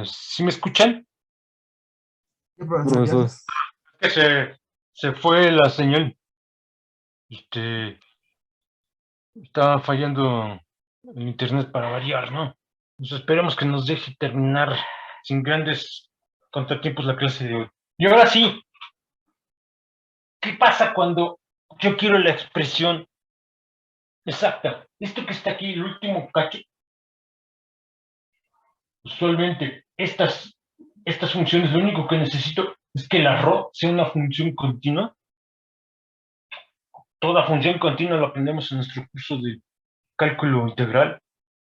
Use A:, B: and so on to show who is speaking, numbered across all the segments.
A: ¿Sí me escuchan?
B: Sí, profesor, ya
C: Profesor,
B: se...
A: Es que se fue la señal. Este, Estaba fallando el internet para variar, ¿no? Pues esperemos que nos deje terminar sin grandes contratiempos la clase de hoy. Y ahora sí, ¿qué pasa cuando yo quiero la expresión exacta? Esto que está aquí, el último cacho, usualmente estas funciones, lo único que necesito es que la RO sea una función continua. Toda función continua lo aprendemos en nuestro curso de cálculo integral.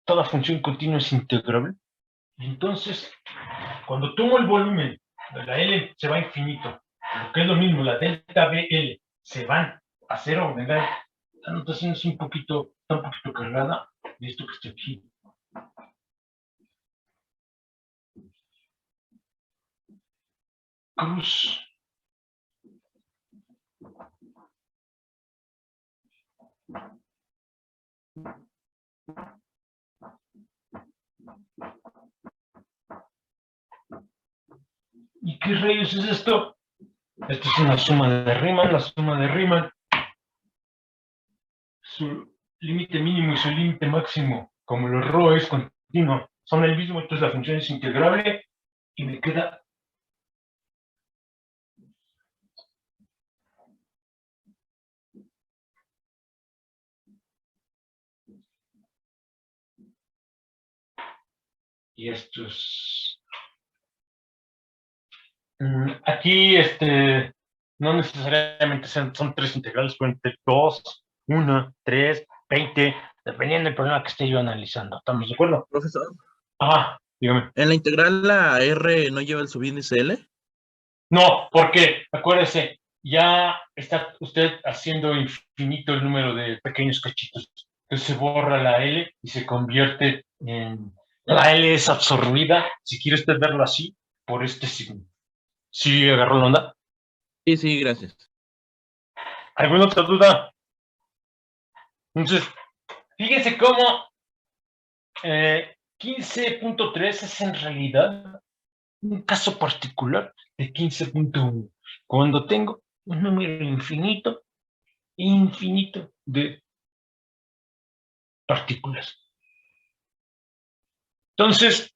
A: Toda función continua es integrable. Entonces, cuando tomo el volumen de la L se va a infinito, lo que es lo mismo, la delta BL se van a cero, ¿verdad? La notación es está un poquito cargada de esto que está aquí. Cruz. ¿Y qué rayos es esto? Esto es una suma de Riemann. La suma de Riemann, su límite mínimo y su límite máximo, como el ρ es continuo, son el mismo, entonces la función es integrable y me queda y esto es aquí no necesariamente son tres integrales, pueden ser 2, 1, 3, 20, dependiendo del problema que esté yo analizando. ¿Estamos de acuerdo?
C: profesor,
A: Dígame.
C: ¿en la integral la R no lleva el subíndice L?
A: No, porque acuérdese, ya está usted haciendo infinito el número de pequeños cachitos. Entonces se borra la L y se convierte en... La L es absorbida, si quiere usted verlo así, por este signo. ¿Sí agarró la onda?
C: Sí, sí, gracias.
A: ¿Alguna otra duda? Entonces, fíjense cómo 15.3 es en realidad un caso particular de 15.1. Cuando tengo un número infinito de partículas. Entonces,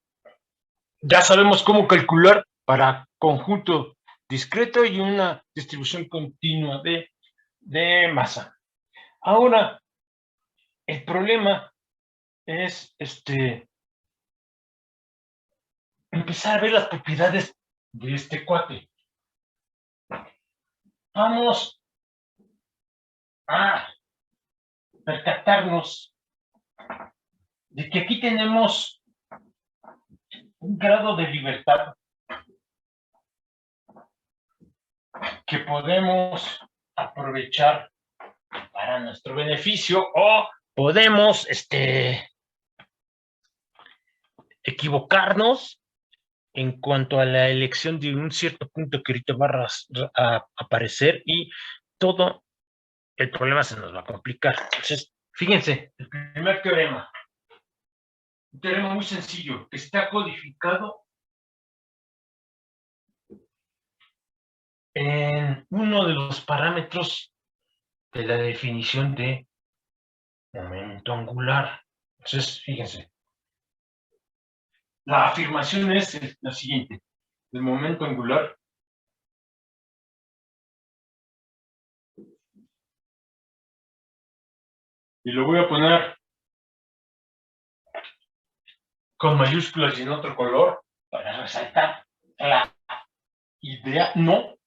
A: ya sabemos cómo calcular para conjunto discreto y una distribución continua de masa. Ahora, el problema es empezar a ver las propiedades de este cuate. Vamos a percatarnos de que aquí tenemos un grado de libertad que podemos aprovechar para nuestro beneficio o podemos equivocarnos en cuanto a la elección de un cierto punto que ahorita va a aparecer y todo el problema se nos va a complicar. Entonces, fíjense, el primer teorema, un teorema muy sencillo, que está codificado en uno de los parámetros de la definición de momento angular. Entonces, fíjense, la afirmación es la siguiente: el momento angular y lo voy a poner con mayúsculas y en otro color para resaltar la idea. No,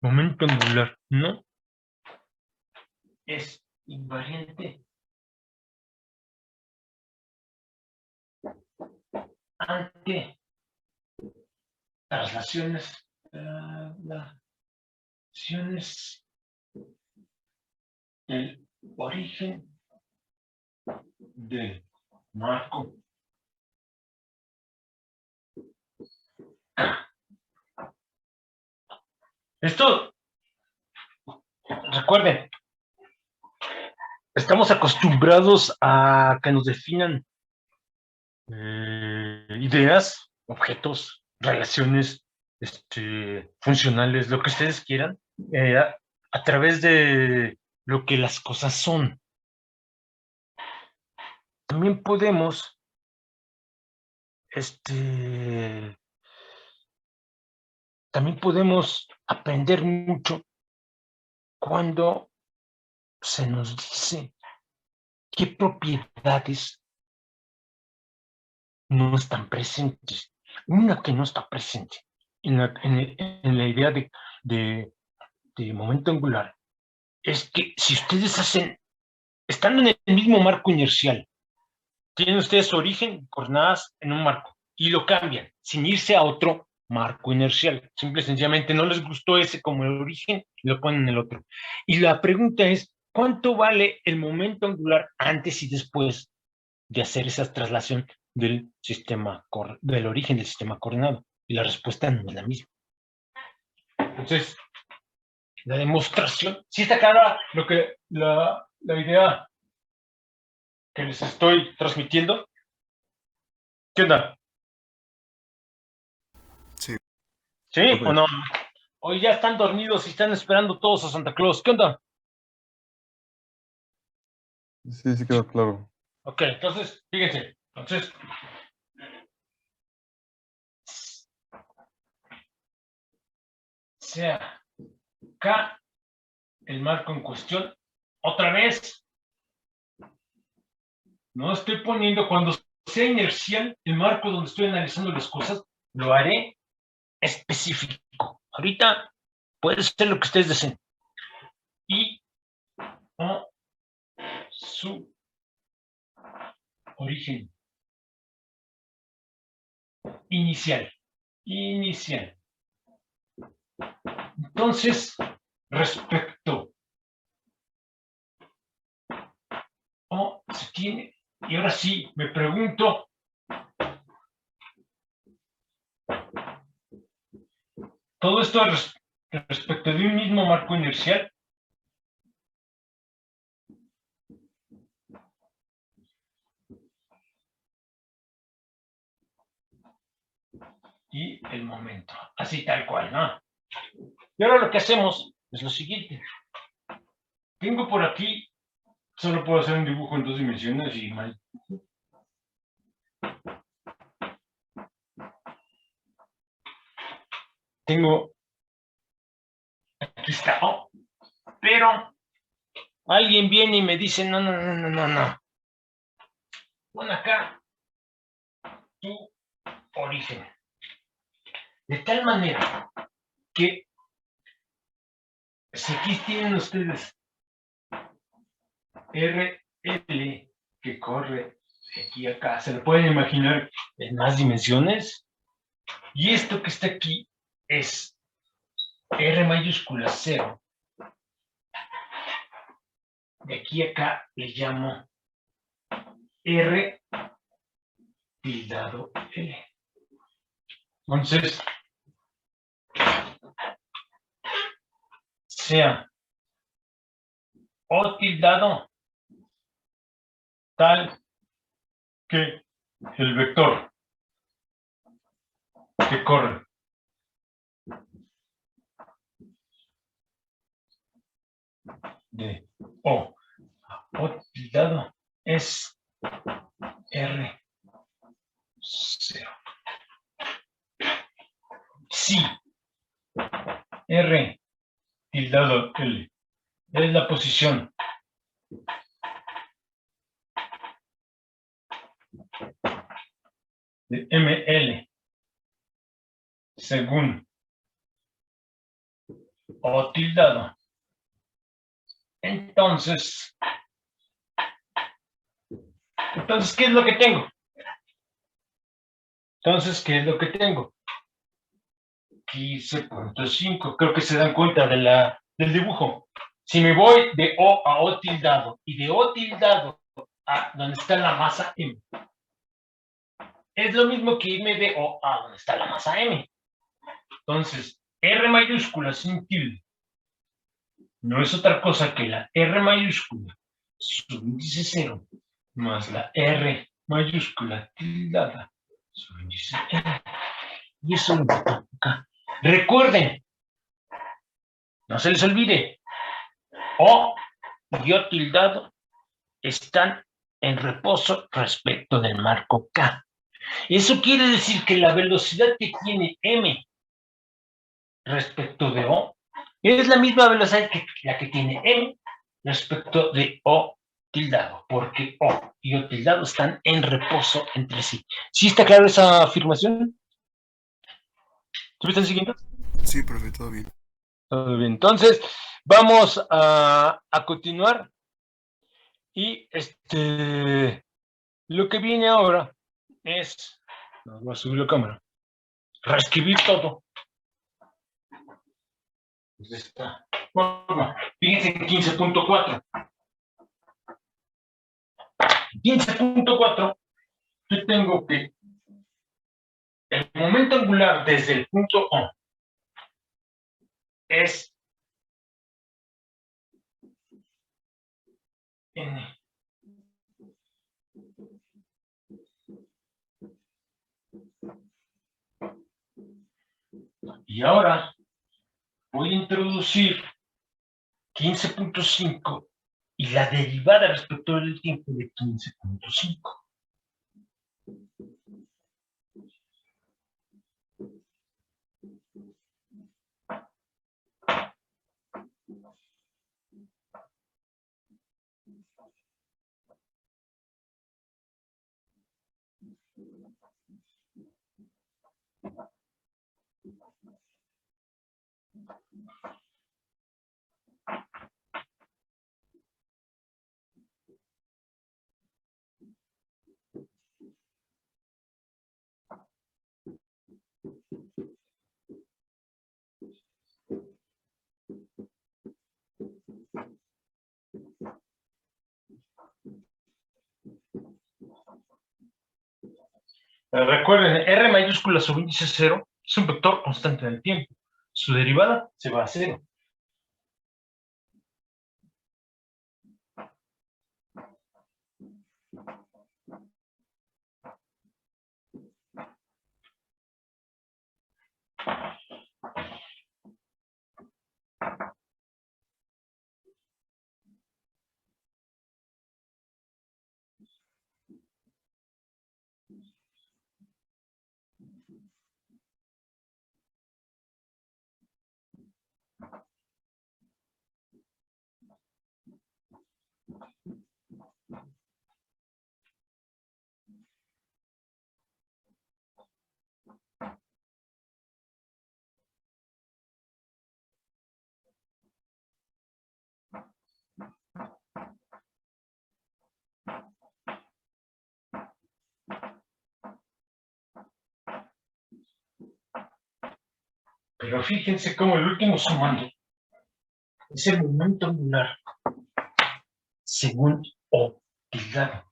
A: momento angular no es invariante ante traslaciones del origen del marco. Esto, recuerden, estamos acostumbrados a que nos definan ideas, objetos, relaciones funcionales, lo que ustedes quieran, a través de lo que las cosas son. También podemos aprender mucho cuando se nos dice qué propiedades no están presentes. Una que no está presente en la idea de momento angular es que si ustedes estando en el mismo marco inercial, tienen ustedes su origen, coordenadas en un marco, y lo cambian sin irse a otro marco inercial. Simple y sencillamente no les gustó ese como el origen, y lo ponen en el otro. Y la pregunta es, ¿cuánto vale el momento angular antes y después de hacer esa traslación del origen del sistema coordenado? Y la respuesta no es la misma. Entonces, la demostración, ¿sí está clara la idea que les estoy transmitiendo? ¿Qué onda?
D: Sí.
A: ¿Sí o no? Hoy ya están dormidos y están esperando todos a Santa Claus. ¿Qué onda?
D: Sí, quedó claro.
A: Ok, entonces, fíjense. Entonces, sea K el marco en cuestión, otra vez, no estoy poniendo, cuando sea inercial, el marco donde estoy analizando las cosas, lo haré específico. Ahorita puede ser lo que ustedes deseen. Y su origen inicial. Entonces, respecto se tiene, y ahora sí me pregunto, todo esto respecto de un mismo marco inercial, y el momento, así tal cual, ¿no? Y ahora lo que hacemos es lo siguiente. Tengo por aquí, solo puedo hacer un dibujo en 2 dimensiones y mal. Tengo, aquí está, pero alguien viene y me dice, no. Pon acá tu origen. De tal manera que si aquí tienen ustedes RL que corre de aquí a acá, se lo pueden imaginar en más dimensiones, y esto que está aquí es R mayúscula 0. De aquí a acá le llamo R tildado L. Entonces, sea O tildado tal que el vector que corre de O tildado es R0. Si R tildado L es la posición de ML según O tildado, entonces, ¿qué es lo que tengo? ¿Qué es lo que tengo? 15.5, creo que se dan cuenta del dibujo. Si me voy de O a O tildado y de O tildado a donde está la masa M, es lo mismo que irme de O a donde está la masa M. Entonces, R mayúscula sin tilde no es otra cosa que la R mayúscula subíndice 0 más la R mayúscula tildada Subíndice M. Y eso lo meto acá. Recuerden, no se les olvide, O y O tildado están en reposo respecto del marco K. Eso quiere decir que la velocidad que tiene M respecto de O es la misma velocidad que la que tiene M respecto de O tildado, porque O y O tildado están en reposo entre sí. ¿Sí está clara esa afirmación? ¿Sí me están siguiendo?
B: Sí, profe, todo bien.
A: Todo bien. Entonces, vamos a continuar. Y lo que viene ahora es, voy a subir la cámara, reescribir todo. Pues está. Bueno, fíjense en 15.4. 15.4, yo tengo que el momento angular desde el punto O es n. Y ahora voy a introducir 15.5 y la derivada respecto del tiempo de 15.5. Recuerden, R mayúscula sobre índice 0 es un vector constante en el tiempo. Su derivada se va a 0. Pero fíjense cómo el último sumando es el momento angular según O tildado.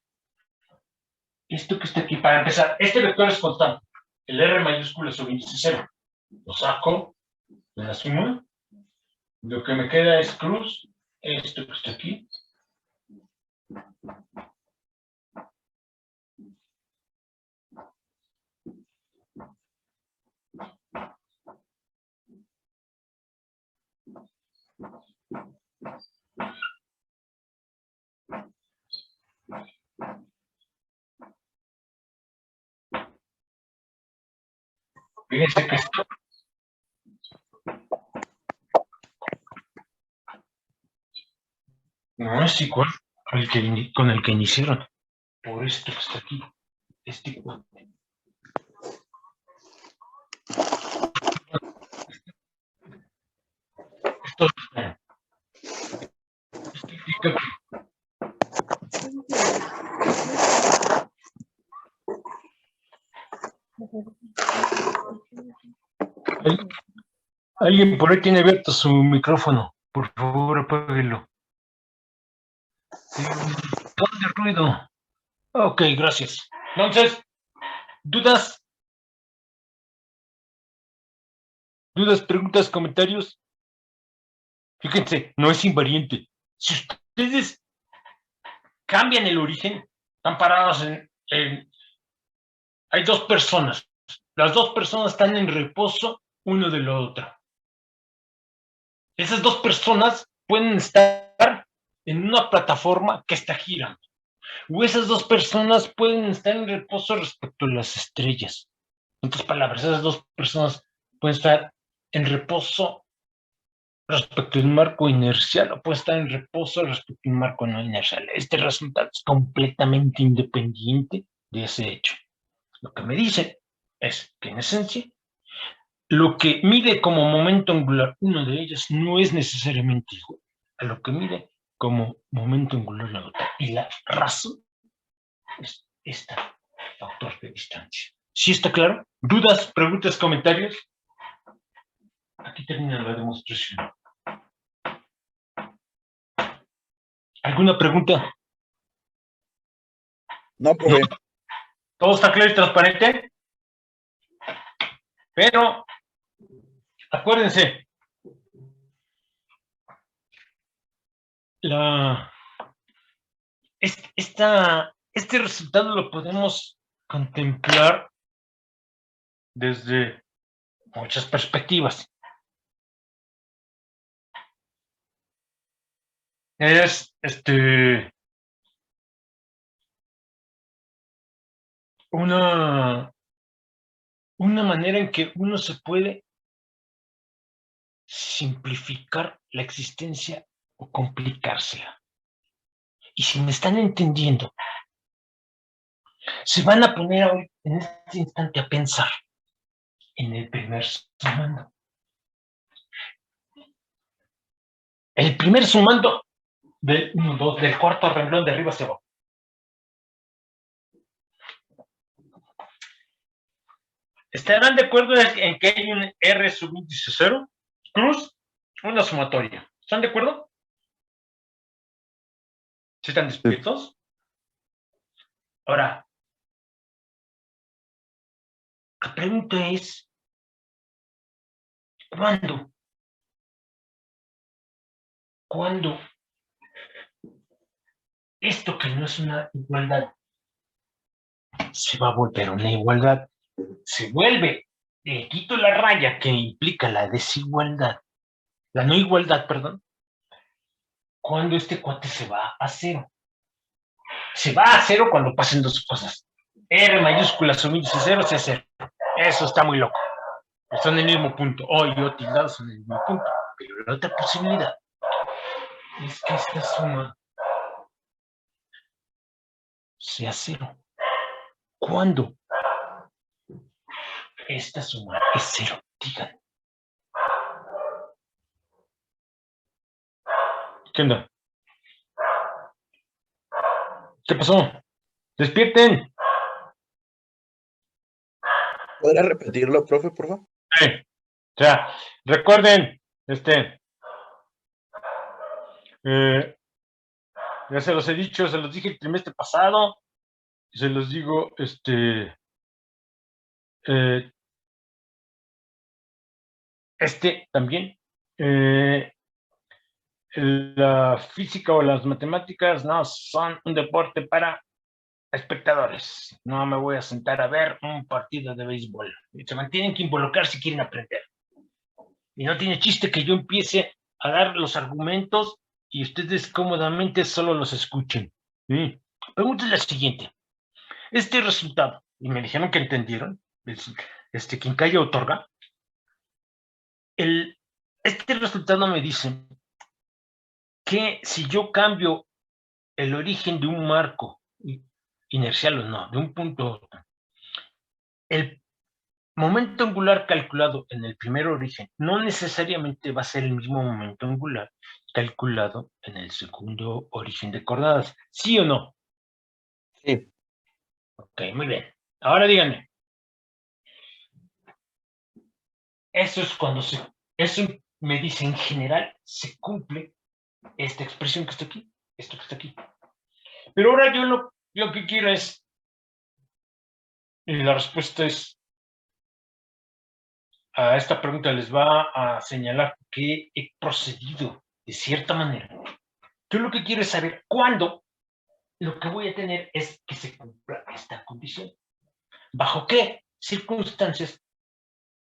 A: Esto que está aquí, para empezar, este vector es constante. El R mayúscula sobre índice 0. Lo saco de la suma. Lo que me queda es cruz. Esto que está aquí. Fíjense que esto no es igual al que, con el que iniciaron. Por esto que está aquí. Este igual. Esto significa que alguien por ahí tiene abierto su micrófono. Por favor, apáguelo. ¿Dónde ruido? Ok, gracias. Entonces, ¿dudas? ¿Dudas, preguntas, comentarios? Fíjense, no es invariante. Si ustedes cambian el origen, están parados hay dos personas. Las dos personas están en reposo uno de la otra. Esas dos personas pueden estar en una plataforma que está girando. O esas dos personas pueden estar en reposo respecto a las estrellas. En otras palabras, esas dos personas pueden estar en reposo respecto a un marco inercial o puede estar en reposo respecto a un marco no inercial. Este resultado es completamente independiente de ese hecho. Lo que me dice es que en esencia, lo que mide como momento angular uno de ellos no es necesariamente igual a lo que mide como momento angular la otra. Y la razón es este factor de distancia. ¿Sí está claro? ¿Dudas, preguntas, comentarios? Aquí termina la demostración. ¿Alguna pregunta?
C: No, profe.
A: ¿Todo está claro y transparente? Pero, acuérdense, este resultado lo podemos contemplar desde muchas perspectivas. Es una manera en que uno se puede simplificar la existencia o complicársela. Y si me están entendiendo, se van a poner hoy, en este instante, a pensar en el primer sumando. El primer sumando del 1, 2, del cuarto renglón de arriba hacia abajo. ¿Estarán de acuerdo en que hay un R subíndice 0? Cruz, una sumatoria. ¿Están de acuerdo? ¿Sí están despiertos? Ahora, la pregunta es, ¿cuándo? ¿Cuándo esto que no es una igualdad se va a volver una igualdad? Se vuelve, le quito la raya que implica la desigualdad, la no igualdad, perdón, cuando este cuate se va a cero. Se va a cero cuando pasen dos cosas. R mayúscula subíndice 0 sea 0. Eso está muy loco. Están en el mismo punto. O y O tildados son en el mismo punto. Pero la otra posibilidad es que esta suma sea 0. ¿Cuándo esta suma es 0? Digan. ¿Qué onda? ¿Qué pasó? ¡Despierten!
C: ¿Podría repetirlo, profe, por favor?
A: O sea, recuerden, ya se los he dicho, se los dije el trimestre pasado, se los digo, también, la física o las matemáticas no son un deporte para espectadores. No me voy a sentar a ver un partido de béisbol. Se mantienen que involucrar si quieren aprender. Y no tiene chiste que yo empiece a dar los argumentos y ustedes cómodamente solo los escuchen. ¿Sí? Pregunta es la siguiente. Este resultado, y me dijeron que entendieron, quien calla otorga, este resultado me dice que si yo cambio el origen de un marco, inercial o no, de un punto a otro, el momento angular calculado en el primer origen no necesariamente va a ser el mismo momento angular calculado en el segundo origen de coordenadas. ¿Sí o no?
C: Sí.
A: Ok, muy bien. Ahora díganme. Eso es cuando eso me dice en general, se cumple esta expresión que está aquí, esto que está aquí. Pero ahora yo lo que quiero es, y la respuesta es, a esta pregunta les va a señalar que he procedido de cierta manera. Yo lo que quiero es saber cuándo lo que voy a tener es que se cumpla esta condición. ¿Bajo qué circunstancias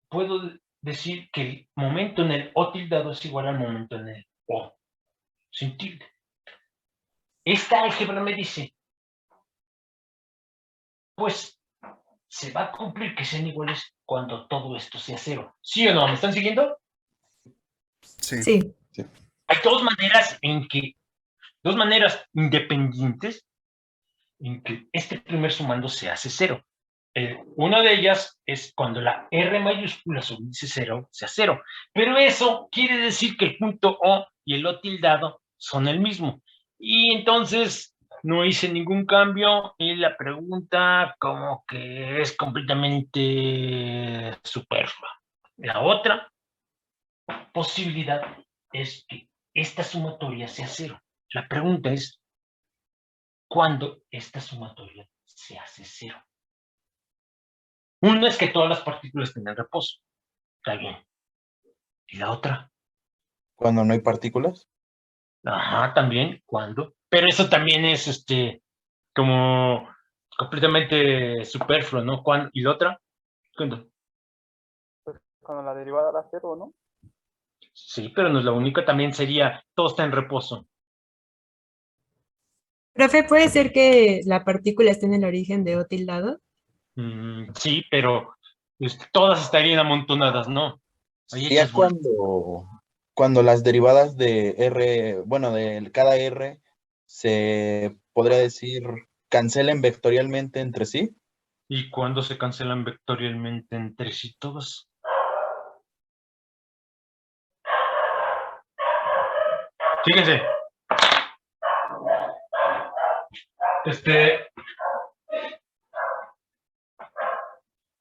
A: puedo decir que el momento en el O tildado es igual al momento en el O sin tilde? Esta álgebra me dice, pues se va a cumplir que sean iguales cuando todo esto sea cero. ¿Sí o no? ¿Me están siguiendo?
C: Sí.
B: Sí.
A: Hay dos maneras independientes en que este primer sumando se hace cero. Una de ellas es cuando la R mayúscula sobre índice cero sea cero. Pero eso quiere decir que el punto O y el O tildado son el mismo. Y entonces no hice ningún cambio y la pregunta como que es completamente superflua. La otra posibilidad es que esta sumatoria sea cero. La pregunta es, ¿cuándo esta sumatoria se hace cero? Uno es que todas las partículas tengan reposo. Está bien. ¿Y la otra?
C: Cuando no hay partículas.
A: Ajá, también. ¿Cuándo? Pero eso también es como completamente superfluo, ¿no? ¿Cuándo? ¿Y la otra? ¿Cuándo?
E: Cuando la derivada da cero, ¿no?
A: Sí, pero no es la única. También sería todo está en reposo.
B: Profe, ¿puede ser que la partícula esté en el origen de O tildado?
A: Sí, pero todas estarían amontonadas, ¿no? Ahí
C: Sería
A: echas bola.
C: cuando las derivadas de R, bueno, de cada R, se podría decir, cancelen vectorialmente entre sí.
A: ¿Y cuándo se cancelan vectorialmente entre sí todas? Fíjense.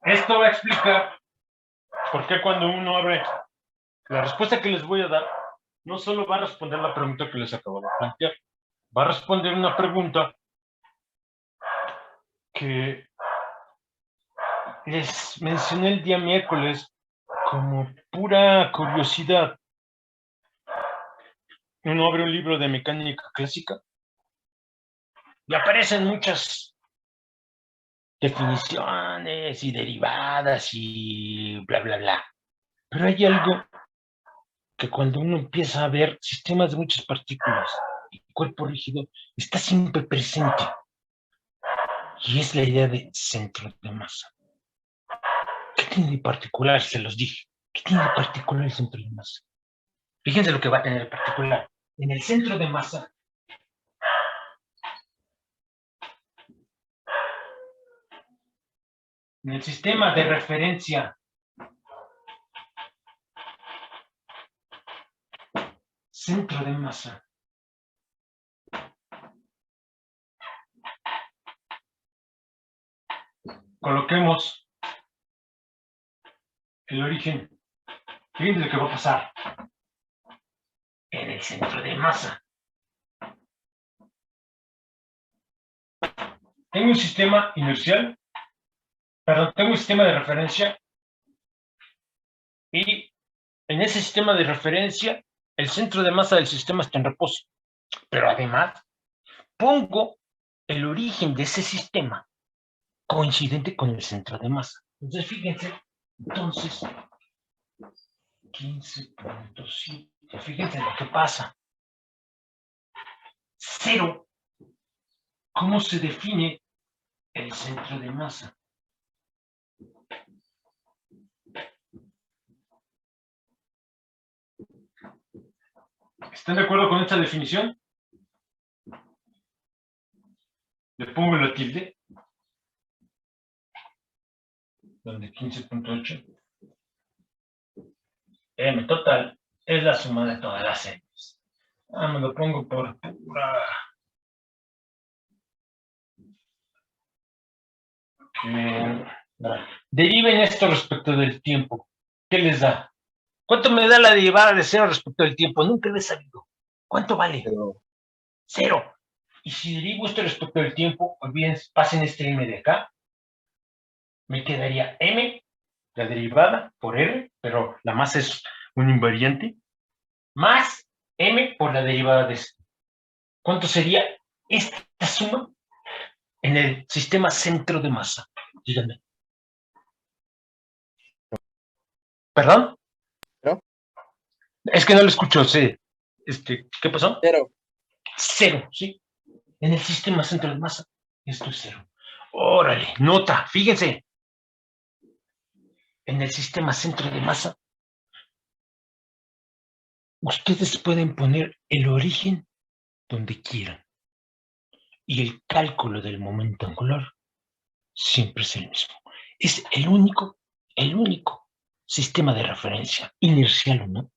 A: Esto va a explicar por qué cuando uno abre la respuesta que les voy a dar, no solo va a responder la pregunta que les acabo de plantear, va a responder una pregunta que les mencioné el día miércoles como pura curiosidad. Uno abre un libro de mecánica clásica y aparecen muchas definiciones y derivadas y bla, bla, bla. Pero hay algo que cuando uno empieza a ver sistemas de muchas partículas y cuerpo rígido, está siempre presente. Y es la idea de centro de masa. ¿Qué tiene de particular? Se los dije. ¿Qué tiene de particular el centro de masa? Fíjense lo que va a tener de particular. En el centro de masa, en el sistema de referencia, centro de masa, coloquemos el origen. Fíjense lo que va a pasar en el centro de masa. Tengo un sistema inercial, perdón, tengo un sistema de referencia y en ese sistema de referencia el centro de masa del sistema está en reposo. Pero además pongo el origen de ese sistema coincidente con el centro de masa. Entonces, fíjense, entonces, 15.7. Fíjense lo que pasa. Cero. ¿Cómo se define el centro de masa? ¿Están de acuerdo con esta definición? Le pongo la tilde, donde 15.8. M total es la suma de todas las M's. Me lo pongo por pura. Deriven esto respecto del tiempo. ¿Qué les da? ¿Cuánto me da la derivada de cero respecto del tiempo? Nunca lo he sabido. ¿Cuánto vale? Cero. Y si derivo esto respecto del tiempo, olviden, pasen este m de acá. Me quedaría m, la derivada, por r, pero la masa es un invariante, más m por la derivada de esto. ¿Cuánto sería esta suma en el sistema centro de masa? Díganme. ¿Perdón?
C: ¿No?
A: Es que no lo escucho, sí. ¿Qué pasó?
C: Cero.
A: Cero, ¿sí? En el sistema centro de masa, esto es cero. Órale, nota, fíjense. En el sistema centro de masa, ustedes pueden poner el origen donde quieran. Y el cálculo del momento angular siempre es el mismo. Es el único sistema de referencia, inercial o no,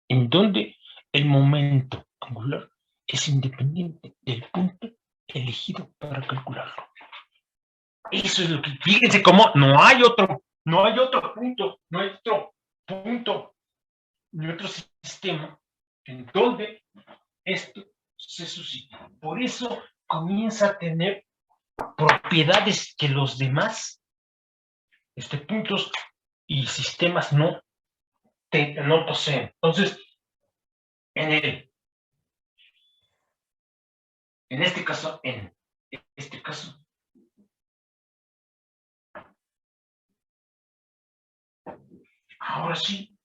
A: en donde el momento angular es independiente del punto elegido para calcularlo. Eso es lo que, fíjense cómo no hay otro punto, ni otro sistema en donde esto se suscita. Por eso comienza a tener propiedades que los demás puntos y sistemas no poseen. Entonces, en este caso, ahora sí,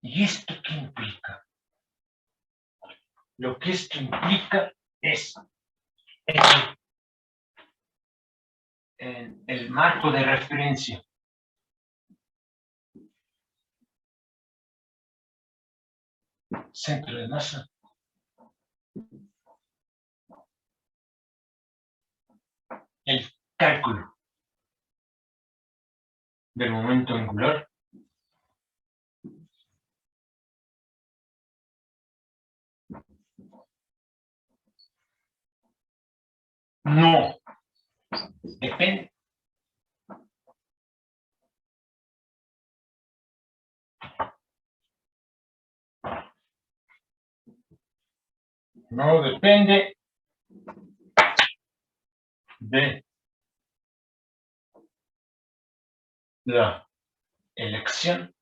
A: ¿y esto qué implica? Lo que esto implica es el marco de referencia. Centro de masa. El cálculo del momento angular. No depende de la elección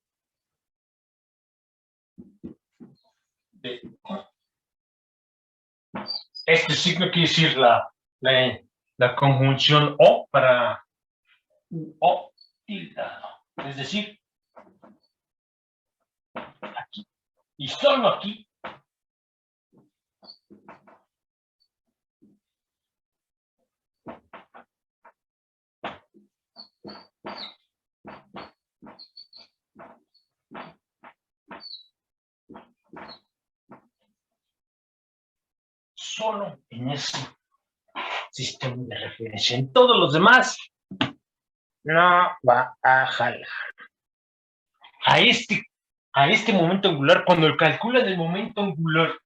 A: de este signo, quiere decir la conjunción o para o tildado, es decir, aquí y solo aquí solo en ese sistema de referencia. En todos los demás no va a jalar. A este momento angular, cuando calculan el momento angular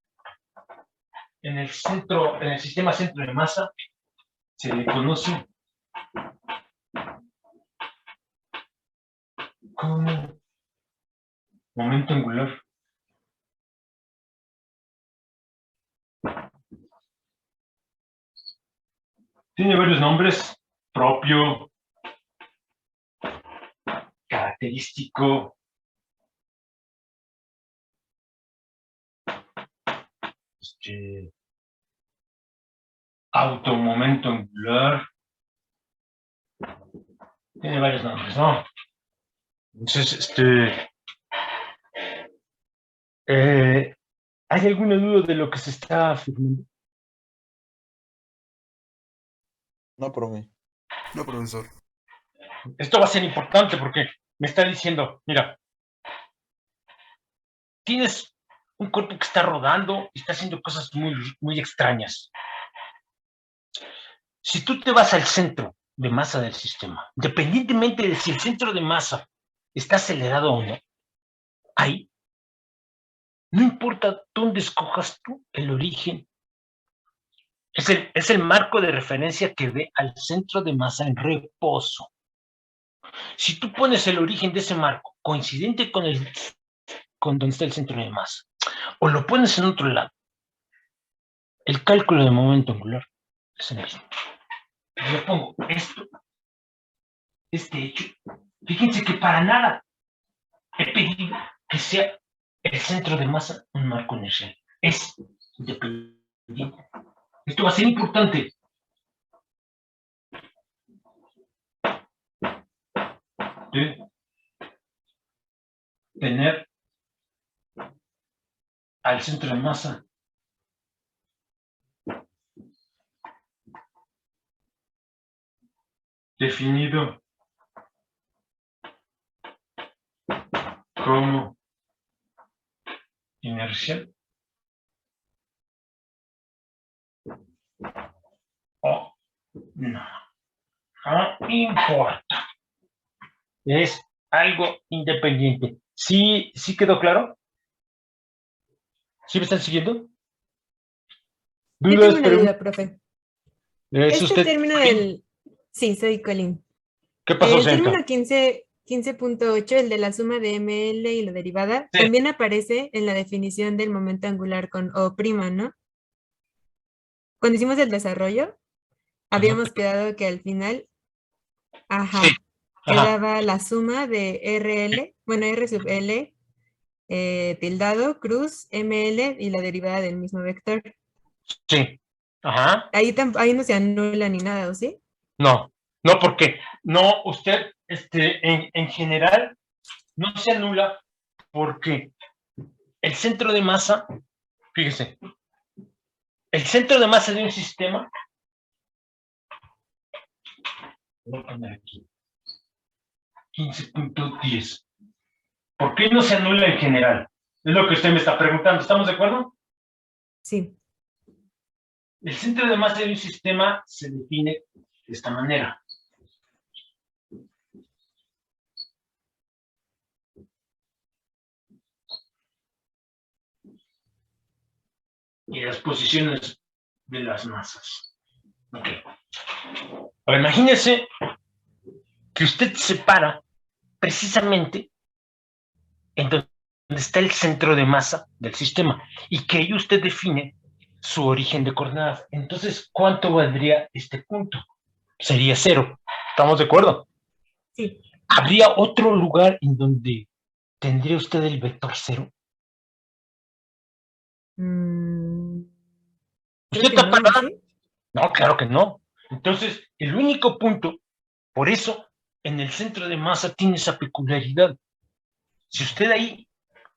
A: en el sistema centro de masa, se le conoce como momento angular tiene varios nombres: propio, característico, automomento angular, tiene varios nombres, ¿no? Entonces, ¿hay alguna duda de lo que se está afirmando?
C: No, profe.
F: No, profesor.
A: Esto va a ser importante porque me está diciendo, mira, tienes un cuerpo que está rodando y está haciendo cosas muy, muy extrañas. Si tú te vas al centro de masa del sistema, independientemente de si el centro de masa está acelerado o no, ahí, no importa dónde escojas tú el origen, es el marco de referencia que ve al centro de masa en reposo. Si tú pones el origen de ese marco coincidente con donde está el centro de masa, o lo pones en otro lado, el cálculo de momento angular es el mismo. Yo pongo este hecho. Fíjense que para nada he pedido que sea el centro de masa un marco inercial. Es independiente. Esto va a ser importante. De tener al centro de masa definido como inercial o no. No importa. Es algo independiente. ¿Sí, sí quedó claro? ¿Sí me están siguiendo?
B: Yo tengo
A: ¿Dudas,
B: una
A: preguntas?
B: duda, profe.
A: ¿Es
B: Este
A: usted?
B: término del... Sí, soy Colin.
A: ¿Qué pasó,
B: El
A: señorita?
B: término 15.8, el de la suma de ML y la derivada,
A: Sí.
B: también aparece en la definición del momento angular con O', ¿no? Cuando hicimos el desarrollo, habíamos quedado que al final,
A: Sí.
B: ajá,
A: Ajá.
B: quedaba la suma de RL, bueno, R sub L, tildado, cruz, ML y la derivada del mismo vector.
A: Sí. Ajá.
B: Ahí no se anula ni nada, ¿o sí?
A: No. No, porque no, usted, en general, no se anula porque el centro de masa, fíjese, el centro de masa de un sistema, voy a poner aquí, 15.10. ¿Por qué no se anula en general? Es lo que usted me está preguntando. ¿Estamos de acuerdo?
B: Sí.
A: El centro de masa de un sistema se define de esta manera. Y las posiciones de las masas. Ok. Ahora imagínese que usted se para precisamente en donde está el centro de masa del sistema y que ahí usted define su origen de coordenadas. Entonces, ¿cuánto valdría este punto? Sería 0. ¿Estamos de acuerdo?
B: Sí.
A: ¿Habría otro lugar en donde tendría usted el vector 0?
B: Creo
A: ¿Usted
B: que
A: está
B: no, ¿o
A: parado?
B: sí?
A: No, claro que no. Entonces, el único punto, por eso, en el centro de masa tiene esa peculiaridad. Si usted ahí,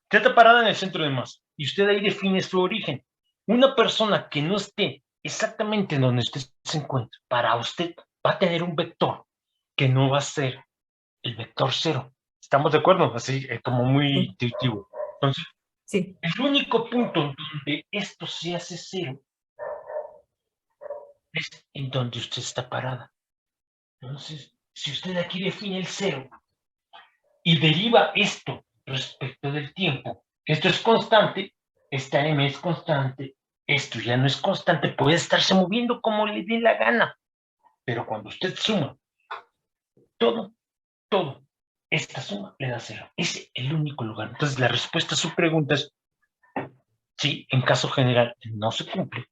A: usted está parada en el centro de masa y usted ahí define su origen, una persona que no esté exactamente en donde usted se encuentra, para usted va a tener un vector que no va a ser el vector 0. ¿Estamos de acuerdo? Así, como muy
B: Sí.
A: intuitivo. Entonces,
B: Sí.
A: el único punto en donde esto se hace 0 es en donde usted está parada. Entonces, si usted aquí define el 0 y deriva esto respecto del tiempo, esto es constante, esta m es constante, esto ya no es constante, puede estarse moviendo como le dé la gana, pero cuando usted suma todo, esta suma le da 0. Es el único lugar. Entonces, la respuesta a su pregunta es sí, en caso general no se cumple.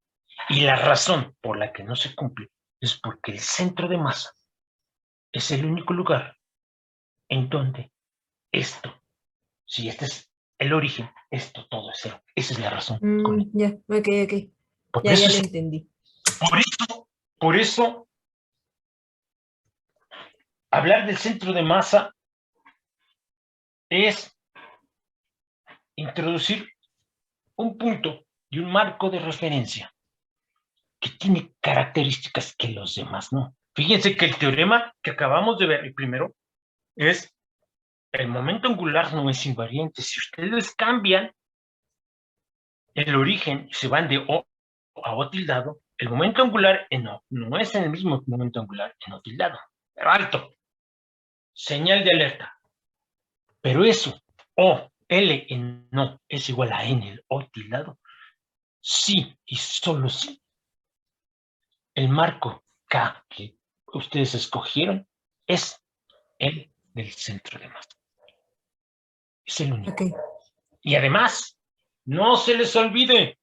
A: Y la razón por la que no se cumple es porque el centro de masa es el único lugar en donde esto, si este es el origen, esto todo es 0. Esa es la razón.
B: Ya, ok.
A: Por
B: Ya
A: eso,
B: lo entendí.
A: por eso, hablar del centro de masa es introducir un punto y un marco de referencia que tiene características que los demás no. Fíjense que el teorema que acabamos de ver, el primero, es el momento angular no es invariante. Si ustedes cambian el origen, se van de O a O tildado, el momento angular en O no es en el mismo momento angular en O tildado. Pero alto. Señal de alerta. Pero eso, O, L en O es igual a N, el O tildado. Sí y solo sí. El marco K que ustedes escogieron es el del centro de masa. Es el único.
B: Ok.
A: Y además, no se les olvide,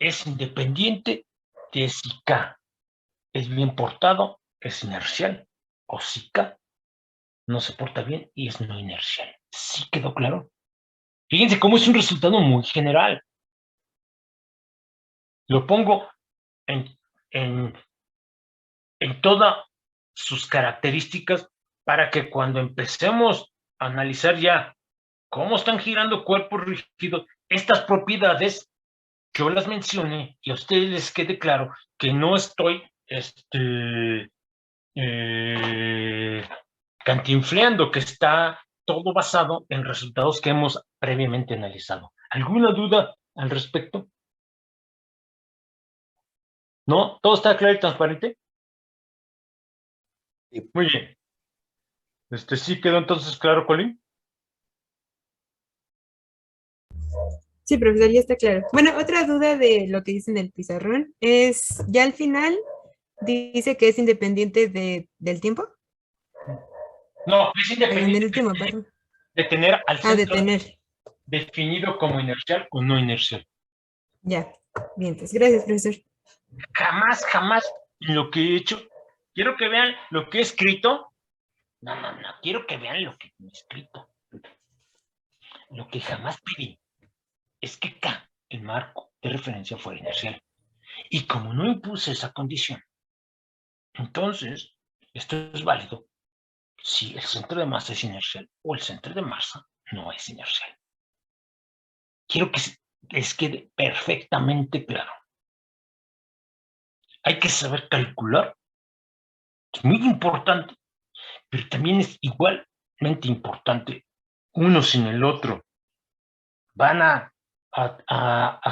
A: es independiente de si K es bien portado, es inercial, o si K no se porta bien y es no inercial. ¿Sí quedó claro? Fíjense cómo es un resultado muy general. Lo pongo en, en, en todas sus características para que cuando empecemos a analizar ya cómo están girando cuerpos rígidos, estas propiedades, yo las mencione y a ustedes les quede claro que no estoy cantinfleando, que está todo basado en resultados que hemos previamente analizado. ¿Alguna duda al respecto? ¿No? ¿Todo está claro y transparente?
C: Sí.
A: Muy bien. ¿Sí quedó entonces claro, Colín?
B: Sí, profesor, ya está claro. Bueno, otra duda de lo que dice en el pizarrón es, ya al final dice que es independiente del tiempo.
A: No, es
B: En el
A: independiente
B: último párrafo.
A: de tener al
B: Ah, de
A: centro
B: tener.
A: definido como inercial o no inercial.
B: Ya. Bien, pues gracias, profesor.
A: Jamás, jamás en lo que he hecho, quiero que vean lo que he escrito. No, no, no, quiero que vean lo que he escrito. Lo que jamás pedí es que K, el marco de referencia, fuera inercial. Y como no impuse esa condición, entonces esto es válido si el centro de masa es inercial o el centro de masa no es inercial. Quiero que les quede perfectamente claro. Hay que saber calcular, es muy importante, pero también es igualmente importante uno sin el otro. Van a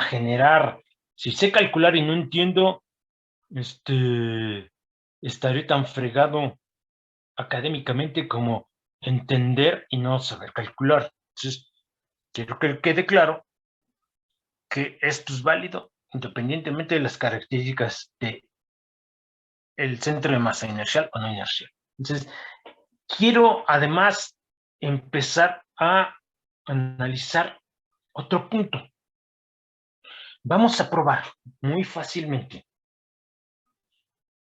A: generar, si sé calcular y no entiendo, estaré tan fregado académicamente como entender y no saber calcular. Entonces, quiero que quede claro que esto es válido independientemente de las características del centro de masa inercial o no inercial. Entonces, quiero además empezar a analizar otro punto. Vamos a probar muy fácilmente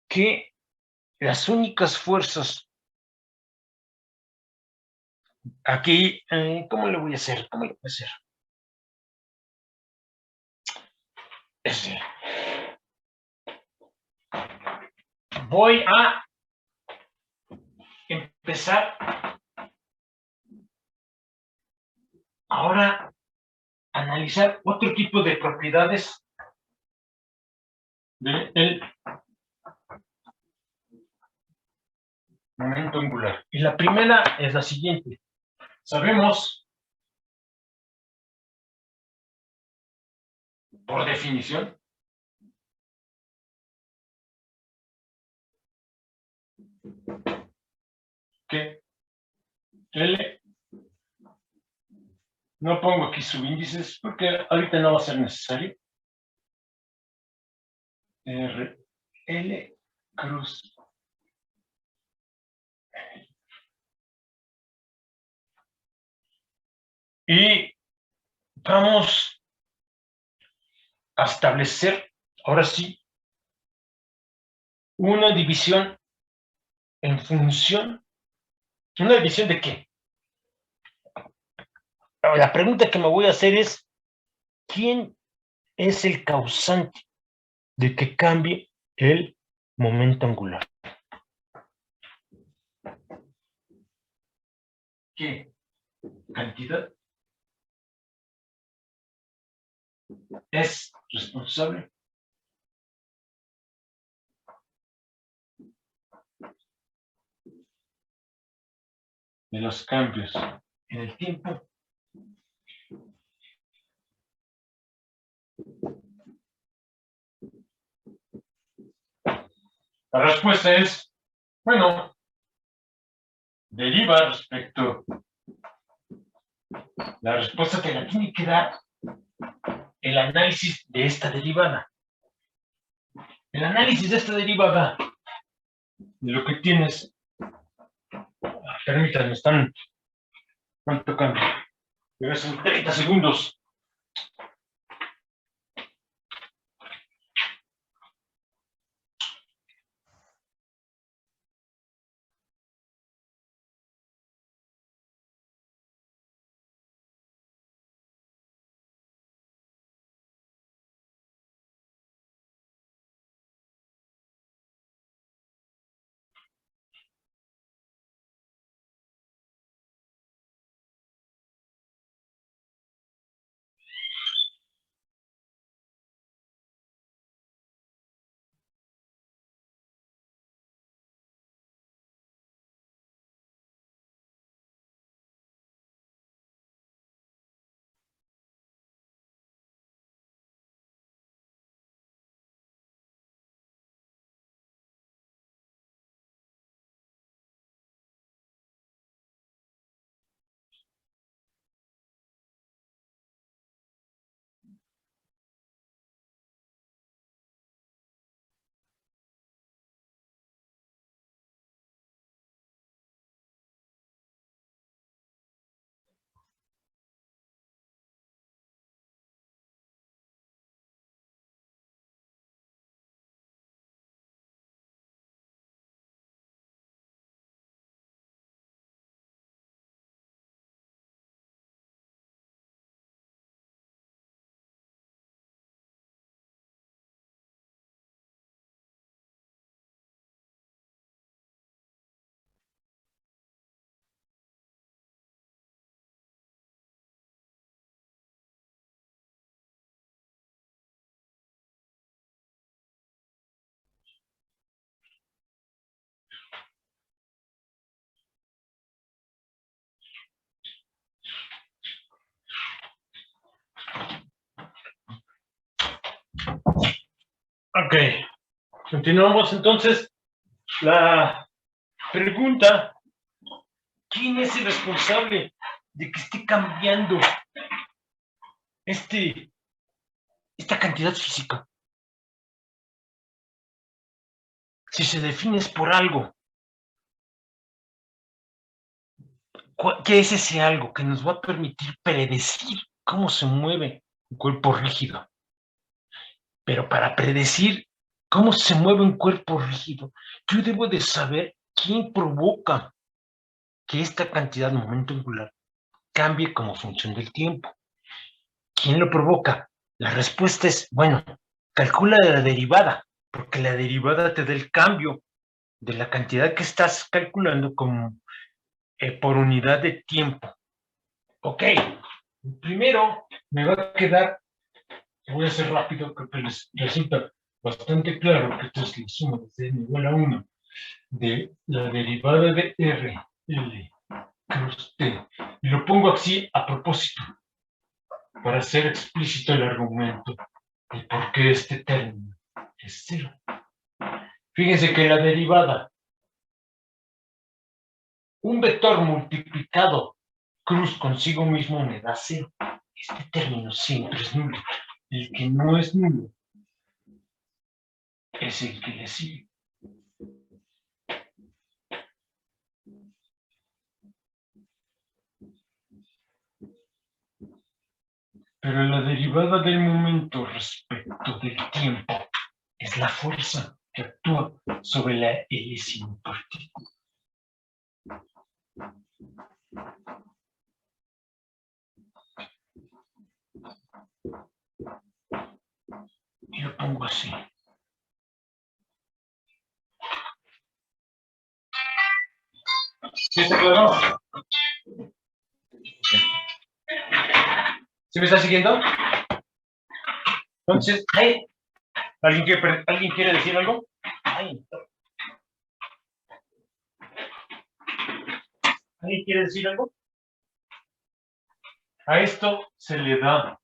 A: que las únicas fuerzas aquí, ¿cómo lo voy a hacer? ¿Cómo lo voy a hacer? Voy a empezar ahora a analizar otro tipo de propiedades del momento angular. Y la primera es la siguiente. Sabemos, por definición, que L, no pongo aquí subíndices porque ahorita no va a ser necesario. R, L cruz. Y vamos a establecer, ahora sí, una división en función. ¿Una división de qué? La pregunta que me voy a hacer es, ¿quién es el causante de que cambie el momento angular? ¿Qué cantidad es responsable de los cambios en el tiempo? La respuesta es, bueno, deriva respecto. La respuesta te la tiene que dar el análisis de esta derivada. El análisis de esta derivada, de lo que tienes, permítanme, están tocando, pero es en 30 segundos. Ok, continuamos entonces. La pregunta, ¿quién es el responsable de que esté cambiando esta cantidad física? Si se define es por algo. ¿Qué es ese algo que nos va a permitir predecir cómo se mueve un cuerpo rígido? Pero para predecir cómo se mueve un cuerpo rígido, yo debo de saber quién provoca que esta cantidad de momento angular cambie como función del tiempo. ¿Quién lo provoca? La respuesta es, bueno, calcula la derivada, porque la derivada te da el cambio de la cantidad que estás calculando como, por unidad de tiempo. Ok, primero me va a quedar, voy a hacer rápido porque les resulta bastante claro que esto es la suma de n igual a 1 de la derivada de r, l, cruz t. Y lo pongo así a propósito, para hacer explícito el argumento de por qué este término es cero. Fíjense que la derivada, un vector multiplicado cruz consigo mismo me da cero. Este término siempre es nulo. El que no es nulo es el que le sigue. Pero la derivada del momento respecto del tiempo es la fuerza que actúa sobre la L sin partícula. Y lo pongo así. ¿Sí está claro? ¿Sí me está siguiendo? Entonces, ¿alguien quiere decir algo? ¿Alguien quiere decir algo? A esto se le da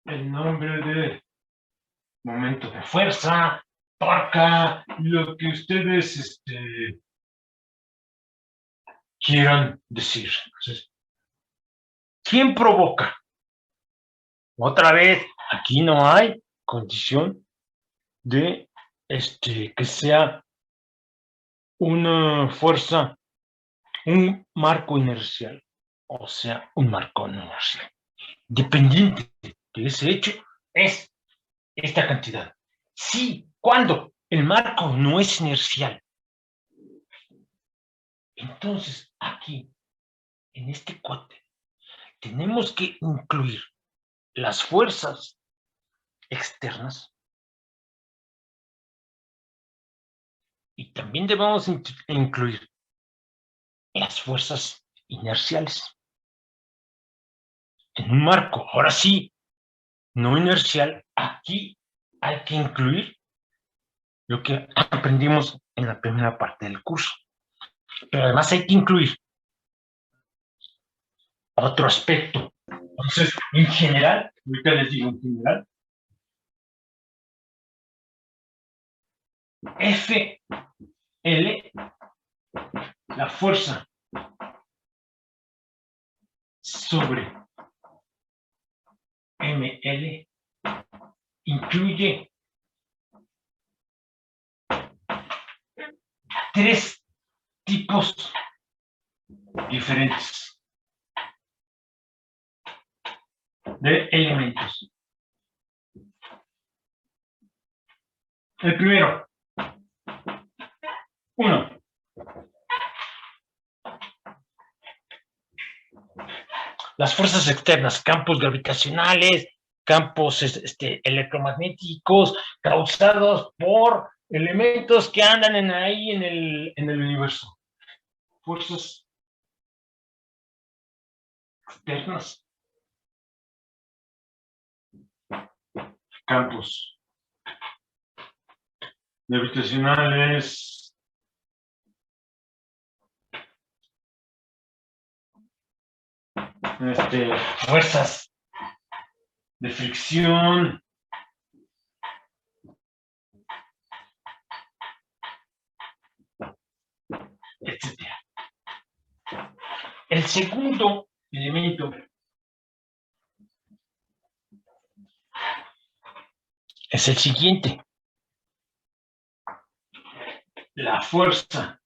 A: el nombre de momento de fuerza, torca, lo que ustedes quieran decir. Entonces, ¿quién provoca? Otra vez, aquí no hay condición de que sea una fuerza, un marco inercial, o sea, un marco no inercial. Dependiente de ese hecho es esta cantidad. Sí, cuando el marco no es inercial, entonces aquí, en este cuate, tenemos que incluir las fuerzas externas y también debemos incluir las fuerzas inerciales. En un marco, ahora sí, no inercial, aquí hay que incluir lo que aprendimos en la primera parte del curso. Pero además hay que incluir otro aspecto. Entonces, en general, ahorita les digo en general, FL, la fuerza sobre ML, incluye tres tipos diferentes de elementos. El primero, uno, las fuerzas externas, campos gravitacionales, campos electromagnéticos causados por elementos que andan ahí en el universo. Fuerzas externas, campos gravitacionales, fuerzas de fricción, etcétera. El segundo elemento es el siguiente. La fuerza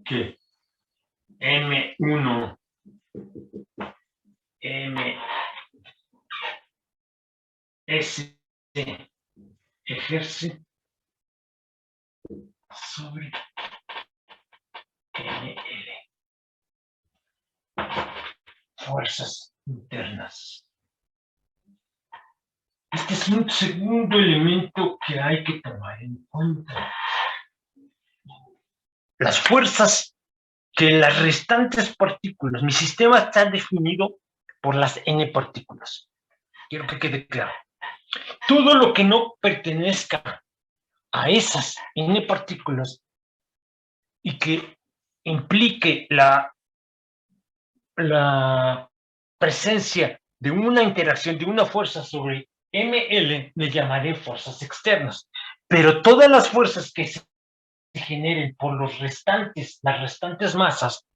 A: que M1, MS ejerce sobre ML. Fuerzas internas. Este es un segundo elemento que hay que tomar en cuenta. Las fuerzas que las restantes partículas, mi sistema está definido por las n partículas. Quiero que quede claro. Todo lo que no pertenezca a esas n partículas y que implique la presencia de una interacción, de una fuerza sobre ML, le llamaré fuerzas externas. Pero todas las fuerzas que se generen por las restantes masas,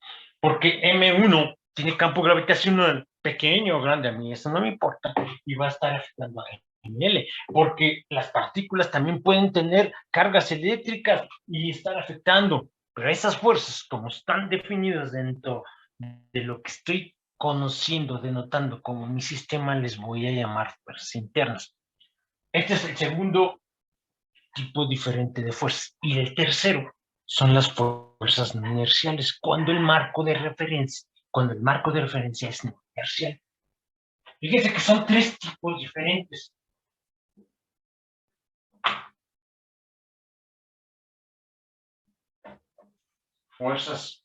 A: porque M1 tiene campo gravitacional pequeño o grande, a mí eso no me importa, y va a estar afectando a ML, porque las partículas también pueden tener cargas eléctricas y estar afectando, pero esas fuerzas, como están definidas dentro de lo que estoy conociendo, denotando como mi sistema, les voy a llamar fuerzas internas. Este es el segundo tipo diferente de fuerzas. Y el tercero son las fuerzas no inerciales, cuando el marco de referencia es no inercial. Fíjense que son tres tipos diferentes. Fuerzas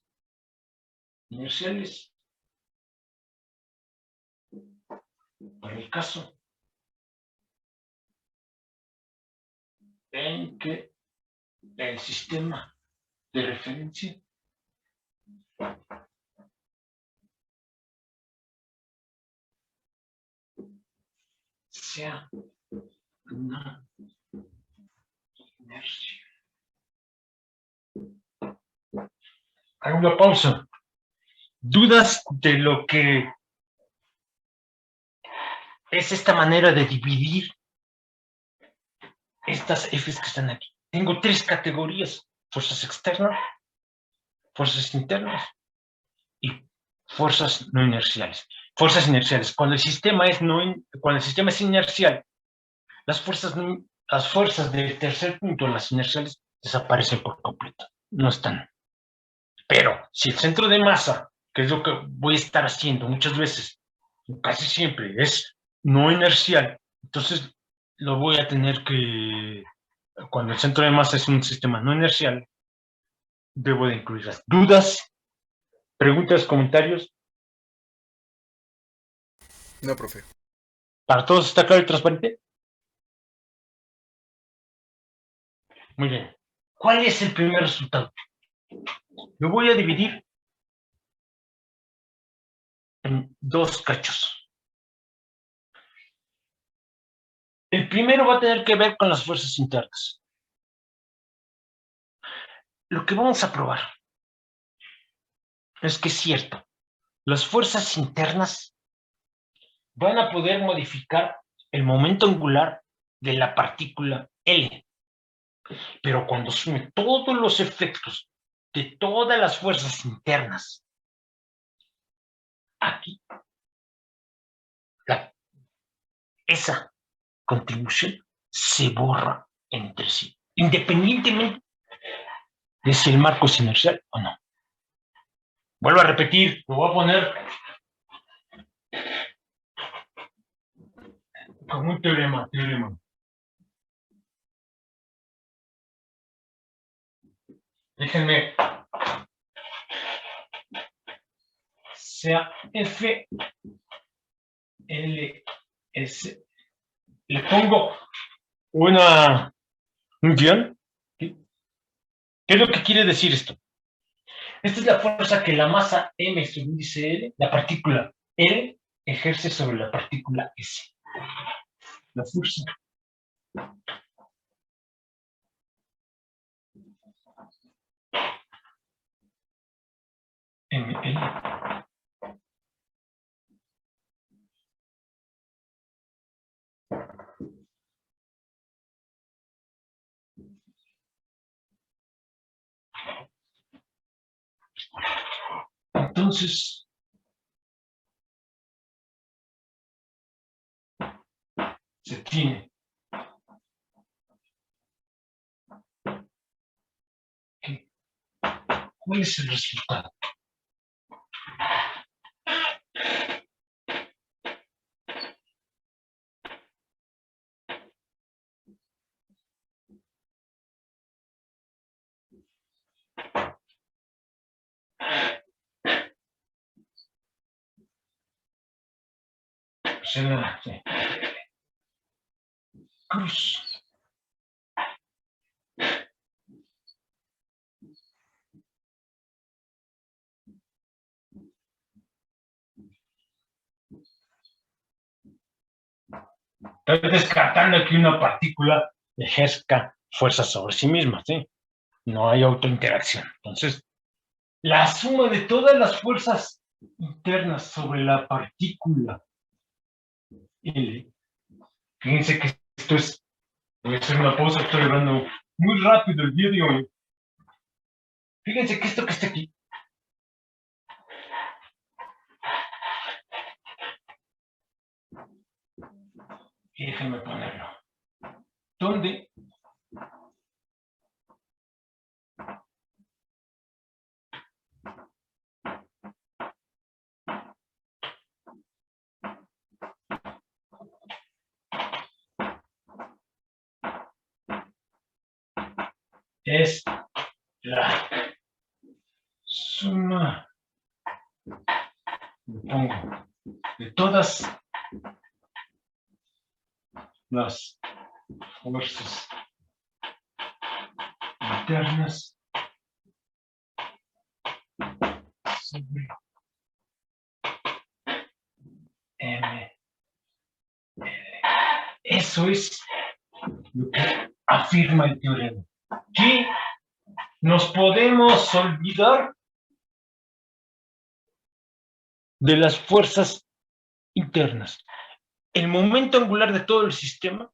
A: inerciales. Para el caso en que el sistema de referencia sea una inercia. Hago una pausa. ¿Dudas de lo que es esta manera de dividir estas Fs que están aquí? Tengo tres categorías: fuerzas externas, fuerzas internas y fuerzas no inerciales. Fuerzas inerciales. Cuando el sistema es inercial, las fuerzas del tercer punto, las inerciales, desaparecen por completo. No están. Pero si el centro de masa, que es lo que voy a estar haciendo muchas veces, casi siempre, es no inercial, entonces lo voy a tener que, cuando el centro de masa es un sistema no inercial, debo de incluirlas. ¿Dudas? ¿Preguntas? ¿Comentarios?
F: No, profe.
A: ¿Para todos está claro y transparente? Muy bien. ¿Cuál es el primer resultado? Lo voy a dividir en dos cachos. El primero va a tener que ver con las fuerzas internas. Lo que vamos a probar es que es cierto, las fuerzas internas van a poder modificar el momento angular de la partícula L. Pero cuando sume todos los efectos de todas las fuerzas internas, aquí, esa contribución se borra entre sí, independientemente de si el marco es inercial o no. Vuelvo a repetir, lo voy a poner como un teorema. Déjenme, sea F, L, S. Le pongo un guión. ¿Sí? ¿Qué es lo que quiere decir esto? Esta es la fuerza que la masa M sobre índice L, la partícula L, ejerce sobre la partícula S. La fuerza ML entonces se tiene que, ¿cuál es el resultado? Será cruz. Estoy descartando que una partícula ejerza fuerza sobre sí misma, ¿sí? No hay autointeracción. Entonces, la suma de todas las fuerzas internas sobre la partícula L, fíjense que esto es, voy a hacer una pausa, estoy hablando muy rápido el vídeo. Fíjense que esto que está aquí, y déjenme ponerlo, ¿dónde? Es la suma, lo pongo, de todas las fuerzas internas sobre M. Eso es lo que afirma el teorema. Que nos podemos olvidar de las fuerzas internas. El momento angular de todo el sistema